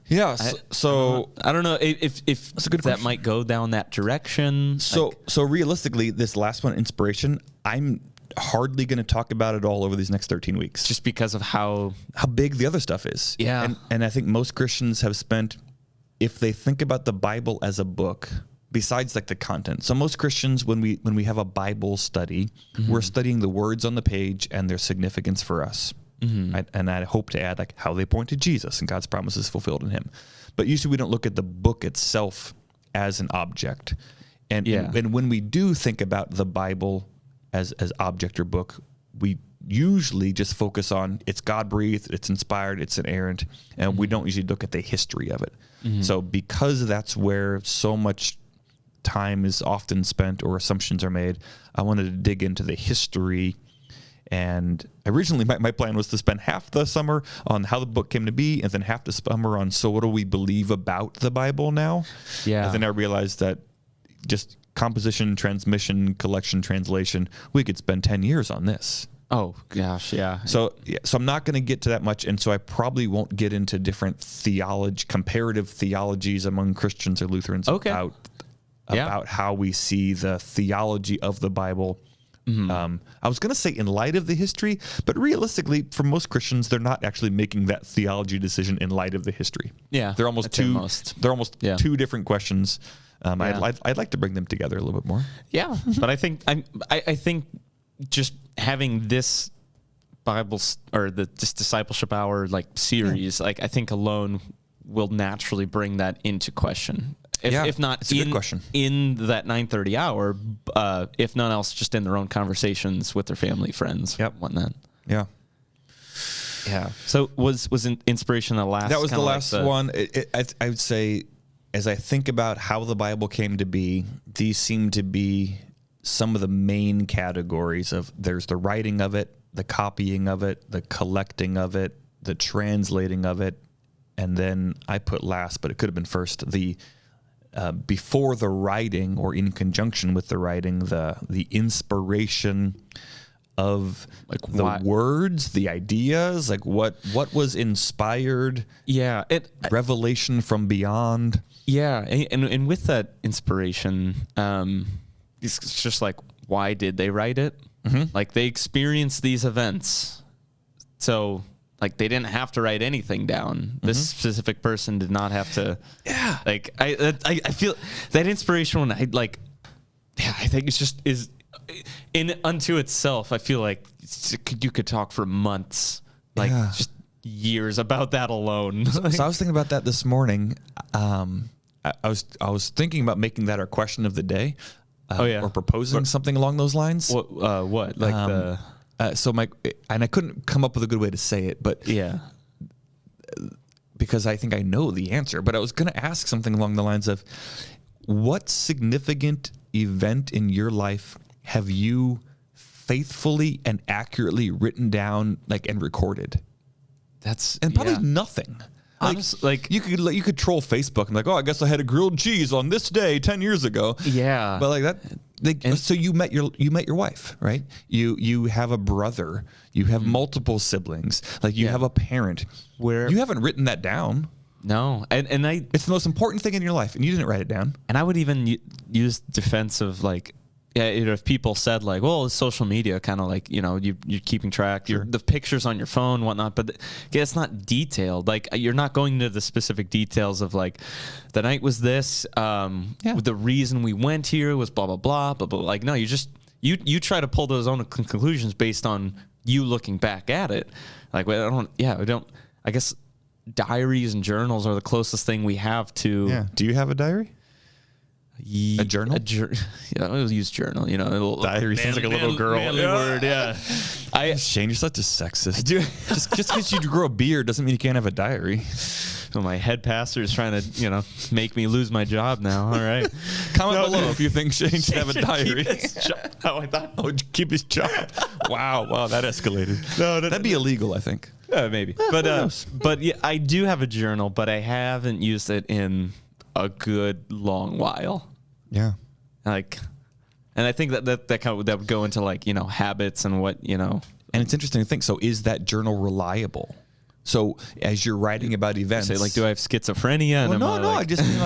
yeah. So I don't know if that's a good that question. might go down that direction. So realistically, this last one, inspiration, I'm hardly going to talk about it all over these next 13 weeks, just because of how big the other stuff is. Yeah. And I think most Christians have spent, if they think about the Bible as a book, besides like the content. So most Christians, when we have a Bible study, we're studying the words on the page and their significance for us. Right? And I hope to add like how they point to Jesus and God's promises fulfilled in him. But usually we don't look at the book itself as an object. And when we do think about the Bible as object or book, we usually just focus on it's God-breathed, it's inspired, it's inerrant, and we don't usually look at the history of it. So because that's where so much time is often spent or assumptions are made, I wanted to dig into the history. And originally my plan was to spend half the summer on how the book came to be, and then half the summer on, so what do we believe about the Bible now? Yeah. And then I realized that just composition, transmission, collection, translation, we could spend 10 years on this. Oh gosh, yeah. So I'm not going to get to that much, and so I probably won't get into different comparative theologies among Christians or Lutherans about how we see the theology of the Bible. I was going to say in light of the history, but realistically, for most Christians, they're not actually making that theology decision in light of the history. Yeah, they're almost two different questions. I'd like to bring them together a little bit more. Yeah, but I think I think just having this this Discipleship Hour series, I think alone will naturally bring that into question. If not it's a good question. In that 9:30 hour, if none else, just in their own conversations with their family, friends, whatnot. Yeah. Yeah. So was inspiration the last? That was the last one. I would say, as I think about how the Bible came to be, these seem to be some of the main categories of there's the writing of it, the copying of it, the collecting of it, the translating of it, and then I put last, but it could have been first, the before the writing or in conjunction with the writing, the inspiration of the words, the ideas, what was inspired. Yeah. Revelation from beyond. Yeah. And with that inspiration, it's just why did they write it? They experienced these events. So they didn't have to write anything down. This specific person did not have to. Yeah. I feel that inspiration when I think it's just is in unto itself. I feel like you could talk for months, just years about that alone. So I was thinking about that this morning. I was thinking about making that our question of the day. Or proposing something along those lines. What? And I couldn't come up with a good way to say it, but because I think I know the answer, but I was going to ask something along the lines of, what significant event in your life have you faithfully and accurately written down, and recorded? And probably nothing. You could troll Facebook and I guess I had a grilled cheese on this day 10 years ago. Yeah. But so you met your wife, right? You have a brother, you have multiple siblings, you have a parent. Where you haven't written that down. No. And it's the most important thing in your life, and you didn't write it down. And I would even use defense of if people said well, it's social media, kind of you're keeping track, the pictures on your phone, whatnot, but it's not detailed. You're not going into the specific details of the night was this, the reason we went here was blah, blah, blah, blah, blah. No, you try to pull those own conclusions based on you looking back at it. I guess diaries and journals are the closest thing we have to. Yeah. Do you have a diary? A journal? I'll use journal. A little diary sounds like a little girl. Word, yeah. Shane, you're such a sexist. Just because you grow a beard doesn't mean you can't have a diary. Well, my head pastor is trying to, make me lose my job now. All right. Comment below if you think Shane should have a diary. I thought. Oh, keep his job. Wow, that escalated. That'd be illegal, I think. Maybe. But yeah, I do have a journal, but I haven't used it in a good long while. Yeah. And I think that would go into habits and what. And it's interesting to think. So is that journal reliable? So as you're writing about events, say do I have schizophrenia? Well, no. I just mean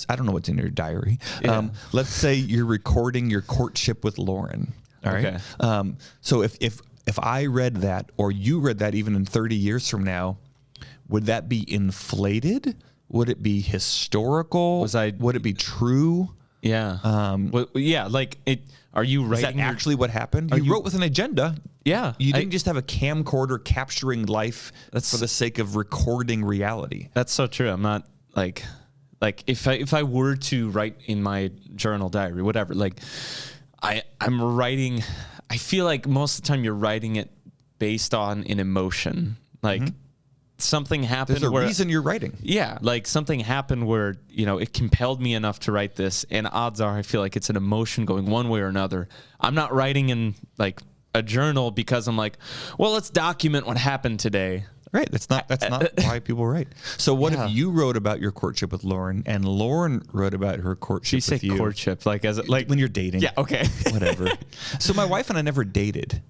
I don't know what's in your diary. Yeah. Let's say you're recording your courtship with Lauren. All right. Okay. So if I read that, or you read that, even in 30 years from now, would that be inflated? Would it be historical? Would it be true? Yeah. Are you writing? Is that actually what happened? You wrote with an agenda. Yeah. You didn't just have a camcorder capturing life for the sake of recording reality. That's so true. I'm not if I were to write in my journal, diary, whatever, I'm writing. I feel like most of the time you're writing it based on an emotion. Like something happened. There's a reason you're writing. Yeah, like something happened where, it compelled me enough to write this, and odds are I feel like it's an emotion going one way or another. I'm not writing in like a journal because I'm like, well, let's document what happened today. Right. That's not why people write. So what if you wrote about your courtship with Lauren and Lauren wrote about her courtship with you? Courtship, like when you're dating. Yeah, okay. Whatever. So my wife and I never dated.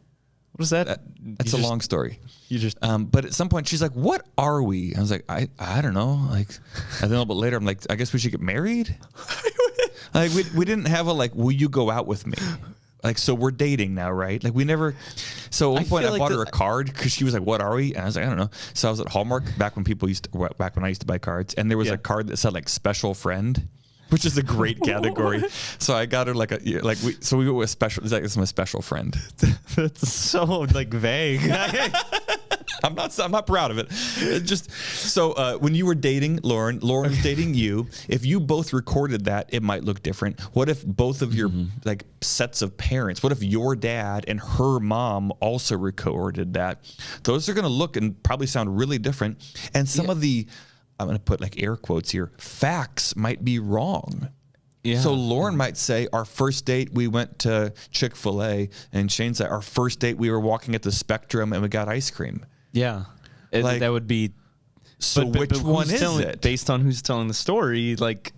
What is that? That's a long story. You just but at some point she's like, "What are we?" I was like, I don't know. Like, and then a little bit later, I'm like, I guess we should get married. Like we didn't have a like, will you go out with me? Like, so we're dating now, right? Like we never. So at one point I bought her a card because she was like, "What are we?" And I was like, "I don't know." So I was at Hallmark back when I used to buy cards, and there was a card that said like special friend, which is a great category. So I got her like we went with special. It's like, this is my special friend. That's so like vague. I'm not proud of it. Just so when you were dating Lauren was dating you. If you both recorded that, it might look different. What if both of your like sets of parents? What if your dad and her mom also recorded that? Those are going to look and probably sound really different. And some of the, I'm going to put like air quotes here, facts might be wrong. Yeah. So Lauren might say, our first date, we went to Chick-fil-A, and Shane said, our first date, we were walking at the Spectrum and we got ice cream. Yeah. Like, that would be. So which one is it? Based on who's telling the story, like.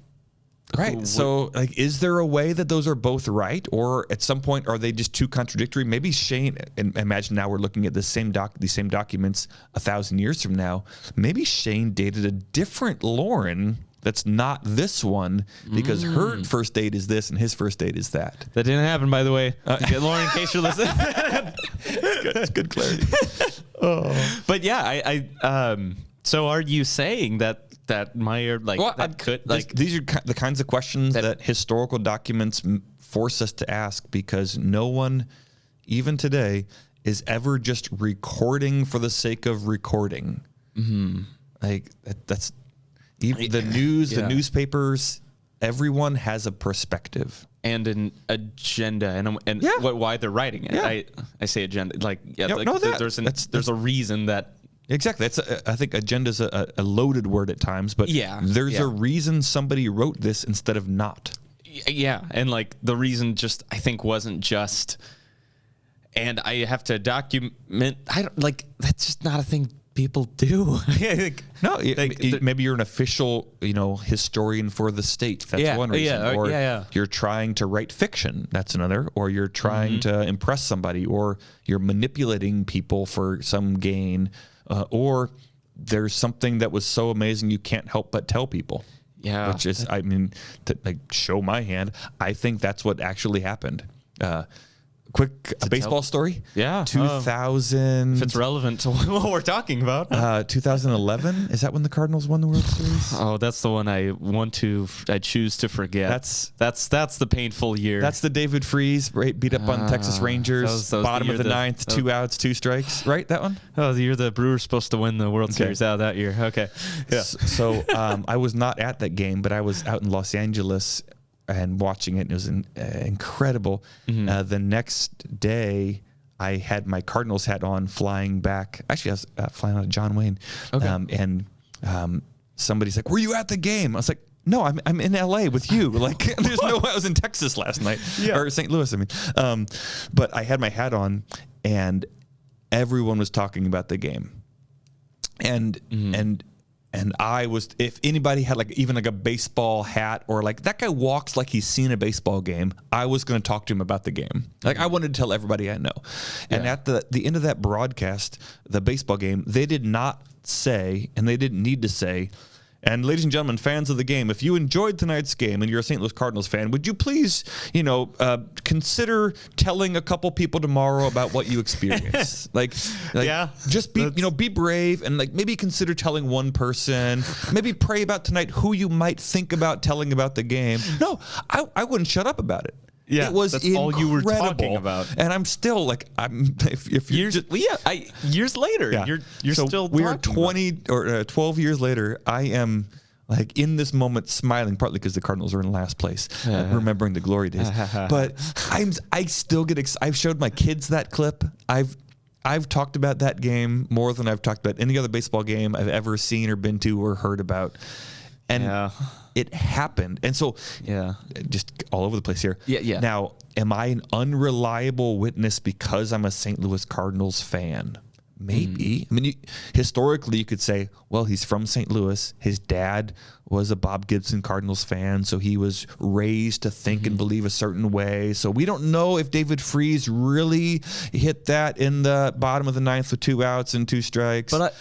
Right. So, like, is there a way that those are both right? Or at some point, are they just too contradictory? Maybe Shane, and imagine now we're looking at these same documents 1,000 years from now. Maybe Shane dated a different Lauren that's not this one because her first date is this and his first date is that. That didn't happen, by the way. Lauren, in case you're listening. It's good clarity. But yeah, so are you saying that Meyer these are the kinds of questions that historical documents force us to ask, because no one, even today, is ever just recording for the sake of recording. Like that's even the news, the newspapers. Everyone has a perspective and an agenda, and why they're writing it. Yeah. I say agenda, there's a reason that. Exactly. I think agenda's a loaded word at times, but there's a reason somebody wrote this instead of not. Yeah, and like the reason I think wasn't just, and I have to document. That's just not a thing people do. No, maybe you're an official, historian for the state. That's one reason. Or you're trying to write fiction. That's another. Or you're trying to impress somebody, or you're manipulating people for some gain. Or there's something that was so amazing you can't help but tell people. Yeah. Which is, to show my hand, I think that's what actually happened. Quick baseball story. Yeah. 2000. If it's relevant to what we're talking about. 2011. Is that when the Cardinals won the World Series? Oh, that's the one I choose to forget. That's the painful year. That's the David Freese beat up on Texas Rangers. Bottom of the ninth, 2 outs, 2 strikes. Right, that one? Oh, the year the Brewers supposed to win the World Series out that year. Okay. Yeah. So I was not at that game, but I was out in Los Angeles and watching it, and it was incredible. The next day, I had my Cardinals hat on, flying back. Actually, I was flying out of John Wayne. Okay. Somebody's like, "Were you at the game?" I was like, "No, I'm in LA with you." Like, there's no way I was in Texas last night, or St. Louis. But I had my hat on, and everyone was talking about the game, and I was, if anybody had even a baseball hat, or that guy walks like he's seen a baseball game, I was going to talk to him about the game. I wanted to tell everybody I know. And at the end of that broadcast, the baseball game, they did not say, and they didn't need to say, "And ladies and gentlemen, fans of the game, if you enjoyed tonight's game and you're a St. Louis Cardinals fan, would you please, consider telling a couple people tomorrow about what you experienced?" Just be brave, and maybe consider telling one person. Maybe pray about tonight who you might think about telling about the game. No, I wouldn't shut up about it. Yeah, it was that's incredible. all you were talking about, and I'm still if years later, you're so still. We are 20 or 12 years later. I am like in this moment smiling, partly because the Cardinals are in last place, remembering the glory days. But I still get I've showed my kids that clip. I've talked about that game more than I've talked about any other baseball game I've ever seen or been to or heard about. And it happened. And so just all over the place here. Yeah. Now, am I an unreliable witness because I'm a St. Louis Cardinals fan? Maybe. I mean, historically, you could say, well, he's from St. Louis. His dad was a Bob Gibson Cardinals fan, so he was raised to think and believe a certain way. So we don't know if David Freese really hit that in the bottom of the ninth with 2 outs and 2 strikes. But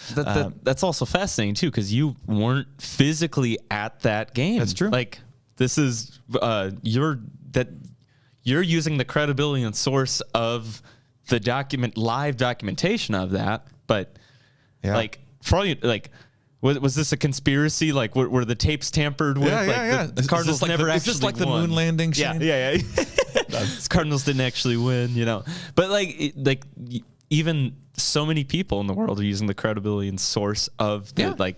that's also fascinating, too, because you weren't physically at that game. That's true. Like, this is, you're using the credibility and source of the live documentation of that, but like for all you like, was this a conspiracy? Like, were the tapes tampered with? The Cardinals never actually won. Is this like the moon landing? Shane? Yeah. Cardinals didn't actually win, But even so many people in the world are using the credibility and source of the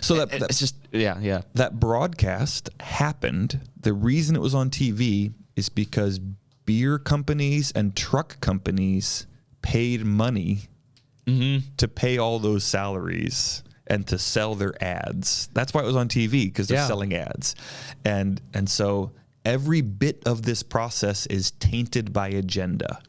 So it's just that broadcast happened. The reason it was on TV is because beer companies and truck companies paid money to pay all those salaries and to sell their ads. That's why it was on TV, because they're selling ads. And so every bit of this process is tainted by agenda.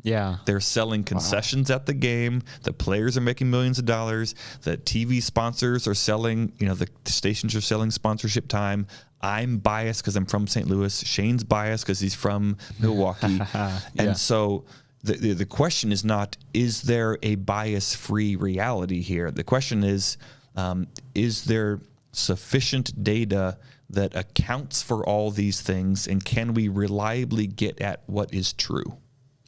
Yeah. They're selling concessions at the game. The players are making millions of dollars. The TV sponsors are selling, the stations are selling sponsorship time. I'm biased because I'm from St. Louis. Shane's biased because he's from Milwaukee. And so the question is not, is there a bias-free reality here? The question is there sufficient data that accounts for all these things, and can we reliably get at what is true?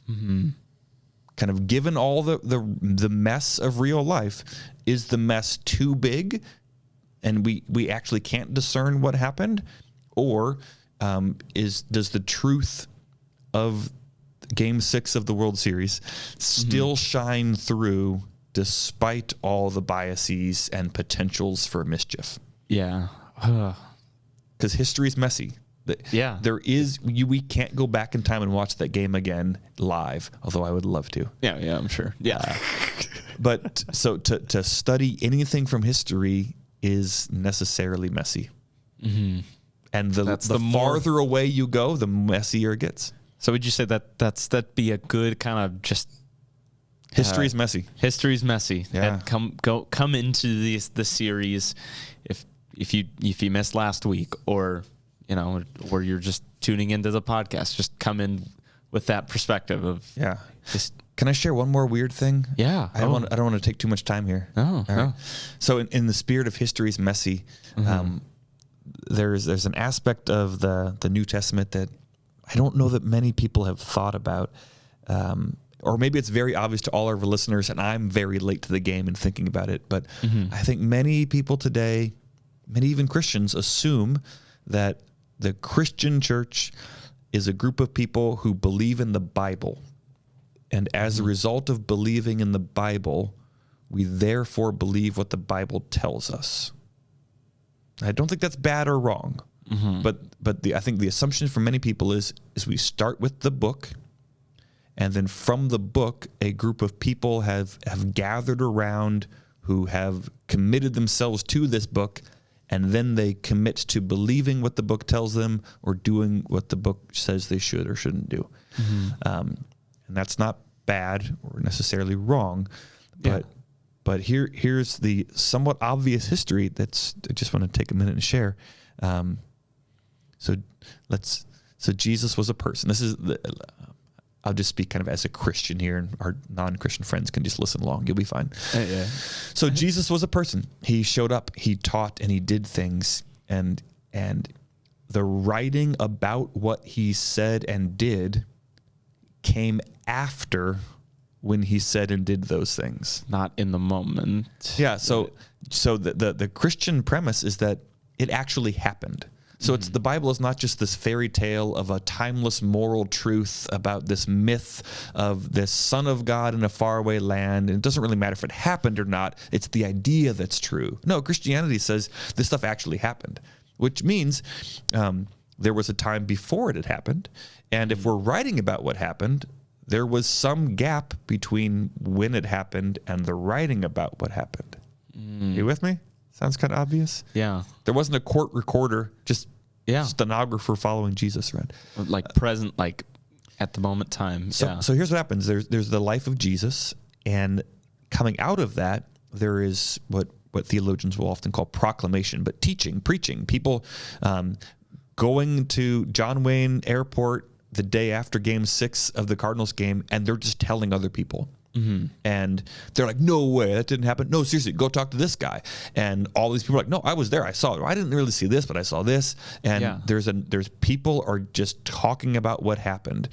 Kind of given all the mess of real life, is the mess too big and we actually can't discern what happened? Or does the truth of Game 6 of the World Series still shine through despite all the biases and potentials for mischief? Yeah. Because history is messy. We can't go back in time and watch that game again live, although I would love to. Yeah, I'm sure. Yeah. But so to study anything from history is necessarily messy. And the farther away you go, the messier it gets. So would you say that'd be a good kind of just history's messy. History's messy. Yeah. And come into the series if you missed last week, or or you're just tuning into the podcast, just come in with that perspective of Can I share one more weird thing? Yeah. I don't want to take too much time here. No. Right. So in the spirit of history's messy, there's an aspect of the New Testament that I don't know that many people have thought about. Or maybe it's very obvious to all our listeners, and I'm very late to the game in thinking about it. But I think many people today, many even Christians, assume that the Christian church is a group of people who believe in the Bible. And as a result of believing in the Bible, we therefore believe what the Bible tells us. I don't think that's bad or wrong. But I think the assumption for many people is we start with the book, and then from the book, a group of people have gathered around who have committed themselves to this book, and then they commit to believing what the book tells them or doing what the book says they should or shouldn't do. And that's not bad or necessarily wrong, but here's the somewhat obvious history I just want to take a minute and share. So Jesus was a person. This is I'll just speak kind of as a Christian here, and our non-Christian friends can just listen along. You'll be fine. So Jesus was a person. He showed up, he taught, and he did things. And the writing about what he said and did came after when he said and did those things. Not in the moment. Yeah, so the Christian premise is that it actually happened. So it's the Bible is not just this fairy tale of a timeless moral truth about this myth of this Son of God in a faraway land. And it doesn't really matter if it happened or not. It's the idea that's true. No, Christianity says this stuff actually happened, which means there was a time before it had happened. And if we're writing about what happened, there was some gap between when it happened and the writing about what happened. You with me? Sounds kind of obvious. Yeah. There wasn't a court recorder, just stenographer following Jesus, right? Like present, like at the moment time. So here's what happens. There's the life of Jesus, and coming out of that, there is what theologians will often call proclamation, but teaching, preaching. People going to John Wayne Airport the day after Game 6 of the Cardinals game, and they're just telling other people. And they're like, no way, that didn't happen. No, seriously, go talk to this guy. And all these people are like, no, I was there. I saw it. I didn't really see this, but I saw this. And there's people are just talking about what happened.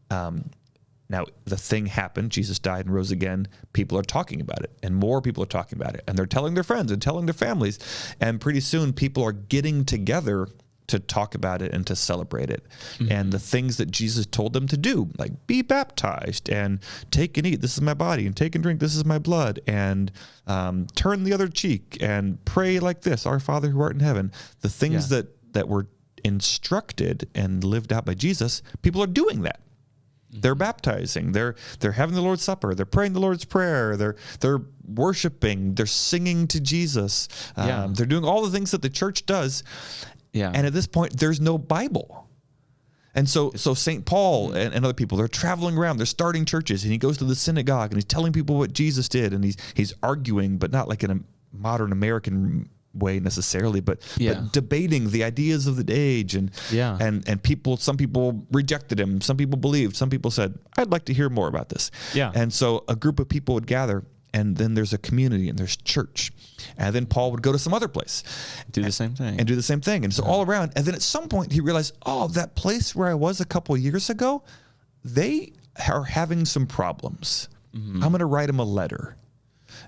Now, the thing happened. Jesus died and rose again. People are talking about it, and more people are talking about it. And they're telling their friends and telling their families. And pretty soon, people are getting together to talk about it and to celebrate it. And the things that Jesus told them to do, like be baptized and take and eat, this is my body, and take and drink, this is my blood, and turn the other cheek and pray like this, our Father who art in heaven. The things that were instructed and lived out by Jesus, people are doing that. They're baptizing, they're having the Lord's Supper, they're praying the Lord's Prayer, they're worshiping, they're singing to Jesus. They're doing all the things that the church does. And at this point, there's no Bible. And so St. Paul and other people, they're traveling around, they're starting churches, and he goes to the synagogue and he's telling people what Jesus did, and he's arguing, but not like in a modern American way necessarily, but debating the ideas of the age, and some people rejected him, some people believed, some people said, I'd like to hear more about this. And so a group of people would gather, and then there's a community and there's church. And then Paul would go to some other place. Do the same thing. And so all around. And then at some point he realized, that place where I was a couple of years ago, they are having some problems. I'm going to write them a letter.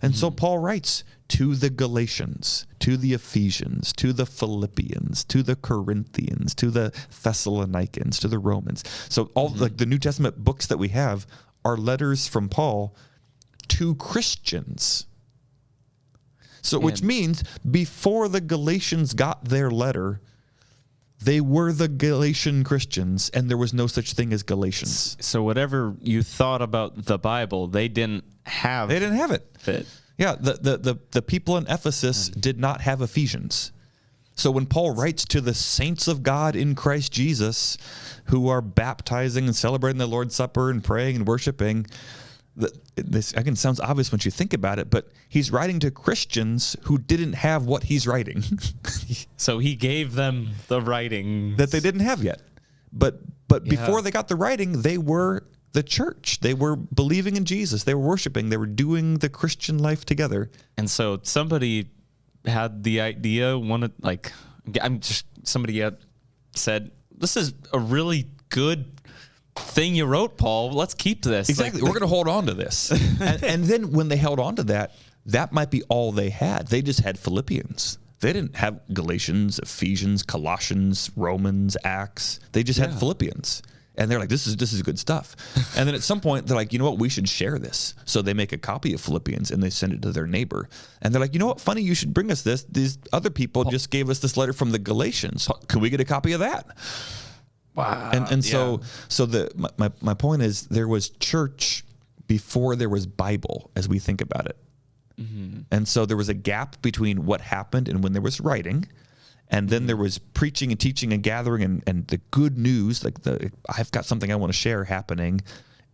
And so Paul writes to the Galatians, to the Ephesians, to the Philippians, to the Corinthians, to the Thessalonians, to the Romans. So all like the New Testament books that we have are letters from Paul to Christians. So, which means before the Galatians got their letter, they were the Galatian Christians, and there was no such thing as Galatians. So whatever you thought about the Bible, they didn't have. They didn't have it. Yeah, the people in Ephesus did not have Ephesians. So when Paul writes to the saints of God in Christ Jesus, who are baptizing and celebrating the Lord's Supper and praying and worshiping, this again sounds obvious once you think about it, but he's writing to Christians who didn't have what he's writing. So he gave them the writing that they didn't have yet. But before they got the writing, they were the church. They were believing in Jesus. They were worshiping. They were doing the Christian life together. And so somebody had the idea, somebody had said, this is a really good thing you wrote, Paul. Let's keep this. Exactly. We're going to hold on to this. and then when they held on to that, that might be all they had. They just had Philippians. They didn't have Galatians, Ephesians, Colossians, Romans, Acts. They just had Philippians. And they're like, this is good stuff. And then at some point, they're like, you know what? We should share this. So they make a copy of Philippians and they send it to their neighbor. And they're like, you know what? Funny, you should bring us this. These other people just gave us this letter from the Galatians. Can we get a copy of that? Wow. So my point is, there was church before there was Bible, as we think about it. And so there was a gap between what happened and when there was writing. And then there was preaching and teaching and gathering and the good news, like I've got something I want to share happening.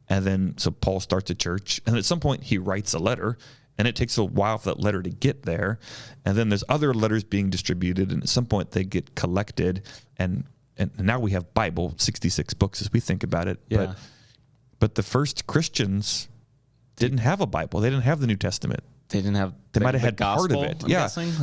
And then so Paul starts a church, and at some point he writes a letter, and it takes a while for that letter to get there. And then there's other letters being distributed, and at some point they get collected, and now we have Bible, 66 books as we think about it. Yeah. But the first Christians didn't have a Bible. They didn't have the New Testament. They didn't have. They might have had part of it.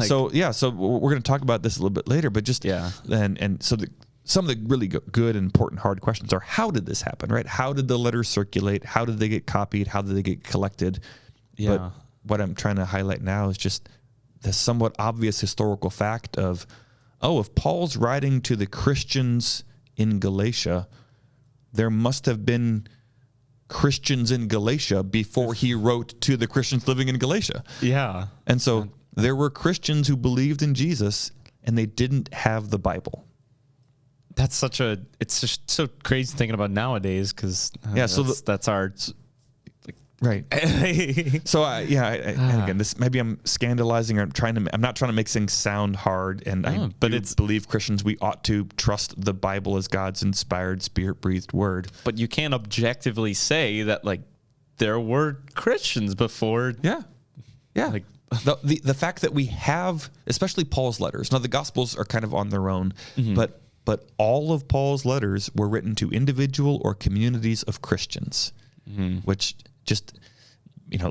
So we're going to talk about this a little bit later. But just and so some of the really good and important hard questions are: how did this happen? Right? How did the letters circulate? How did they get copied? How did they get collected? Yeah. But what I'm trying to highlight now is just the somewhat obvious historical fact of oh, if Paul's writing to the Christians in Galatia, there must have been Christians in Galatia before he wrote to the Christians living in Galatia. Yeah. And so there were Christians who believed in Jesus and they didn't have the Bible. It's just so crazy thinking about nowadays because that's our right. So and again, this maybe I'm scandalizing or I'm not trying to make things sound hard, and I believe Christians we ought to trust the Bible as God's inspired, spirit-breathed word. But you can't objectively say that like there were Christians before. Yeah. Like the fact that we have, especially Paul's letters. Now the Gospels are kind of on their own, but all of Paul's letters were written to individual or communities of Christians, which just,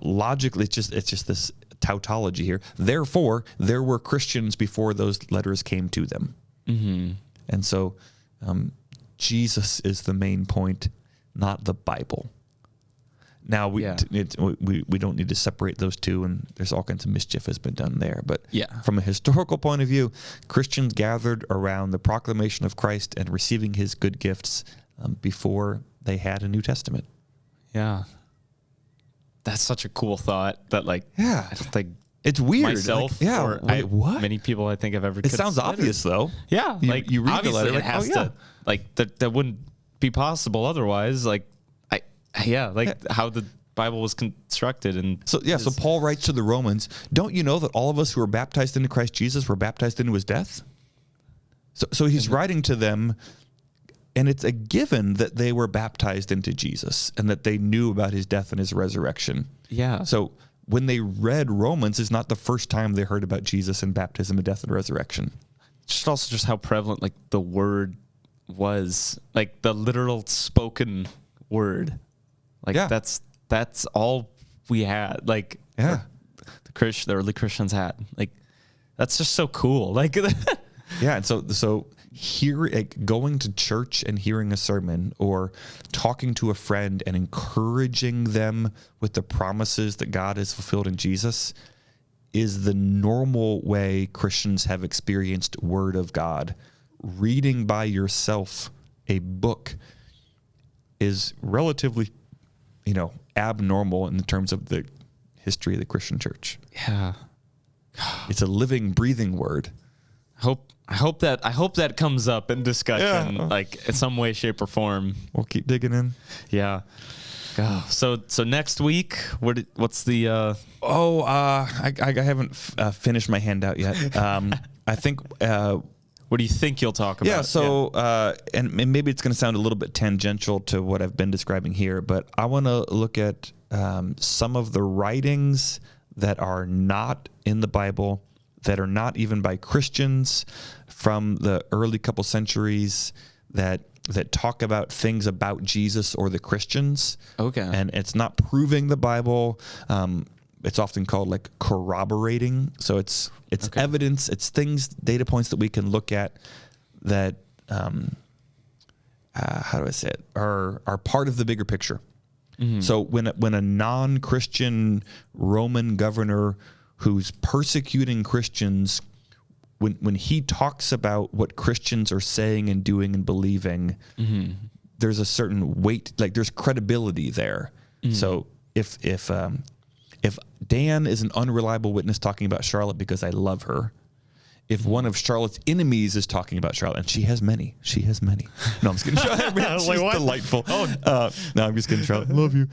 logically, it's just this tautology here. Therefore, there were Christians before those letters came to them. And so Jesus is the main point, not the Bible. Now, we don't need to separate those two, and there's all kinds of mischief has been done there. But from a historical point of view, Christians gathered around the proclamation of Christ and receiving his good gifts before they had a New Testament. Yeah. That's such a cool thought that, I don't think it's weird. Myself, what? Many people I think have ever. It sounds obvious, though. Yeah, you read the letter, it has to, that wouldn't be possible otherwise. How the Bible was constructed, and so Paul writes to the Romans. Don't you know that all of us who were baptized into Christ Jesus were baptized into his death? So he's writing to them. And it's a given that they were baptized into Jesus and that they knew about his death and his resurrection. Yeah. So when they read Romans, it's not the first time they heard about Jesus and baptism and death and resurrection. Just how prevalent the word was, the literal spoken word. That's all we had. The early Christians had. That's just so cool. Yeah, and so going to church and hearing a sermon or talking to a friend and encouraging them with the promises that God has fulfilled in Jesus is the normal way Christians have experienced Word of God. Reading by yourself a book is relatively, abnormal in terms of the history of the Christian church. Yeah. It's a living, breathing word. I hope that comes up in discussion, in some way, shape, or form. We'll keep digging in. Yeah. So next week, what's the? I haven't finished my handout yet. I think. What do you think you'll talk about? Yeah. So, and maybe it's going to sound a little bit tangential to what I've been describing here, but I want to look at some of the writings that are not in the Bible, that are not even by Christians from the early couple centuries that talk about things about Jesus or the Christians. Okay. And it's not proving the Bible. It's often called corroborating. So it's evidence, it's things, data points that we can look at that, how do I say it, are part of the bigger picture. Mm-hmm. So when a non-Christian Roman governor who's persecuting Christians, when he talks about what Christians are saying and doing and believing, there's a certain weight, there's credibility there. Mm-hmm. So if Dan is an unreliable witness talking about Charlotte because I love her, if one of Charlotte's enemies is talking about Charlotte, and she has many. No, I'm just kidding. She's delightful. No, I'm just kidding, Charlotte. I love you.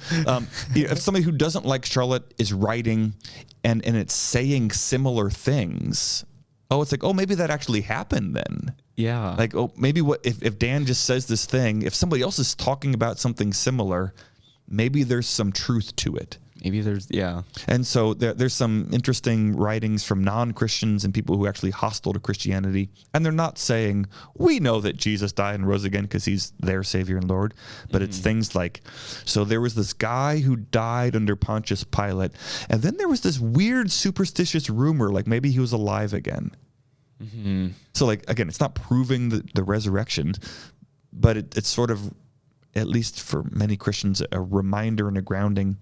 If somebody who doesn't like Charlotte is writing and it's saying similar things, it's maybe that actually happened then. Yeah. Maybe if Dan just says this thing, if somebody else is talking about something similar, maybe there's some truth to it. Maybe there's, yeah. And so there's some interesting writings from non-Christians and people who are actually hostile to Christianity. And they're not saying, we know that Jesus died and rose again because he's their Savior and Lord. But it's things like, so there was this guy who died under Pontius Pilate. And then there was this weird superstitious rumor, maybe he was alive again. Mm-hmm. So again, it's not proving the resurrection, but it's sort of, at least for many Christians, a reminder and a grounding.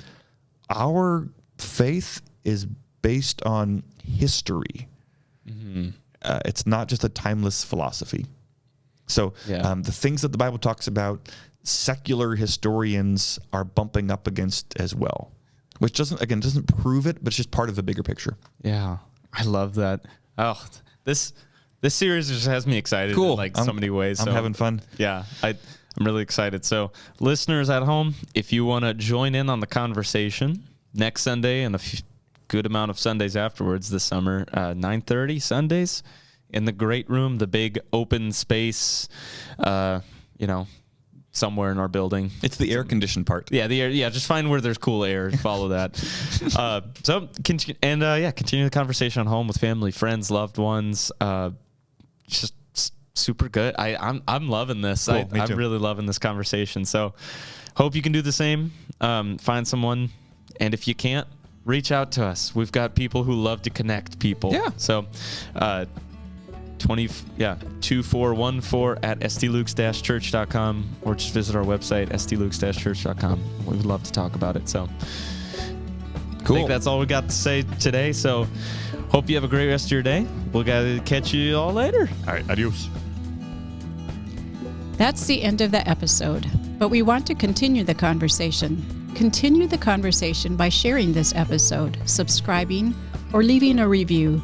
Our faith is based on history. Mm-hmm. it's not just a timeless philosophy. So the things that the Bible talks about, secular historians are bumping up against as well, which doesn't prove it, but it's just part of the bigger picture. Yeah, I love that. Oh, this series just has me excited in so many ways. I'm having fun. Yeah, I'm really excited. So listeners at home, if you want to join in on the conversation next Sunday and a good amount of Sundays afterwards this summer, 9:30 Sundays in the great room, the big open space, somewhere in our building. It's the air-conditioned part. Yeah, the air. Yeah, just find where there's cool air and follow that. Continue the conversation at home with family, friends, loved ones. Just super good. I'm loving this. Cool, I'm really loving this conversation. So hope you can do the same. Find someone, and if you can't, reach out to us. We've got people who love to connect people. Yeah. So 2414@stlukes-church.com, or just visit our website, stlukes-church.com. We would love to talk about it. So cool. I think that's all we got to say today. So hope you have a great rest of your day. We'll catch you all later. All right, adios. That's the end of the episode, but we want to continue the conversation. Continue the conversation by sharing this episode, subscribing, or leaving a review.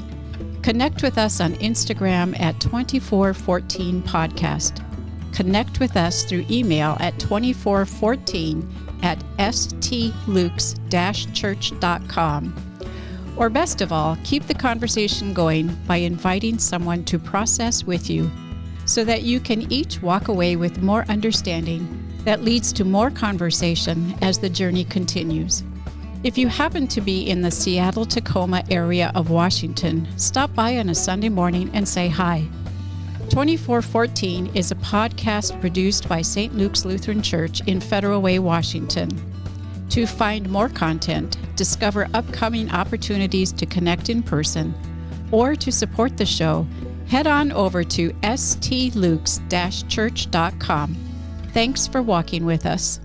Connect with us on Instagram at 2414 Podcast. Connect with us through email at 2414@stlukes-church.com. Or best of all, keep the conversation going by inviting someone to process with you so that you can each walk away with more understanding that leads to more conversation as the journey continues. If you happen to be in the Seattle-Tacoma area of Washington, stop by on a Sunday morning and say hi. 2414 is a podcast produced by St. Luke's Lutheran Church in Federal Way, Washington. To find more content, discover upcoming opportunities to connect in person, or to support the show, head on over to stlukes-church.com. Thanks for walking with us.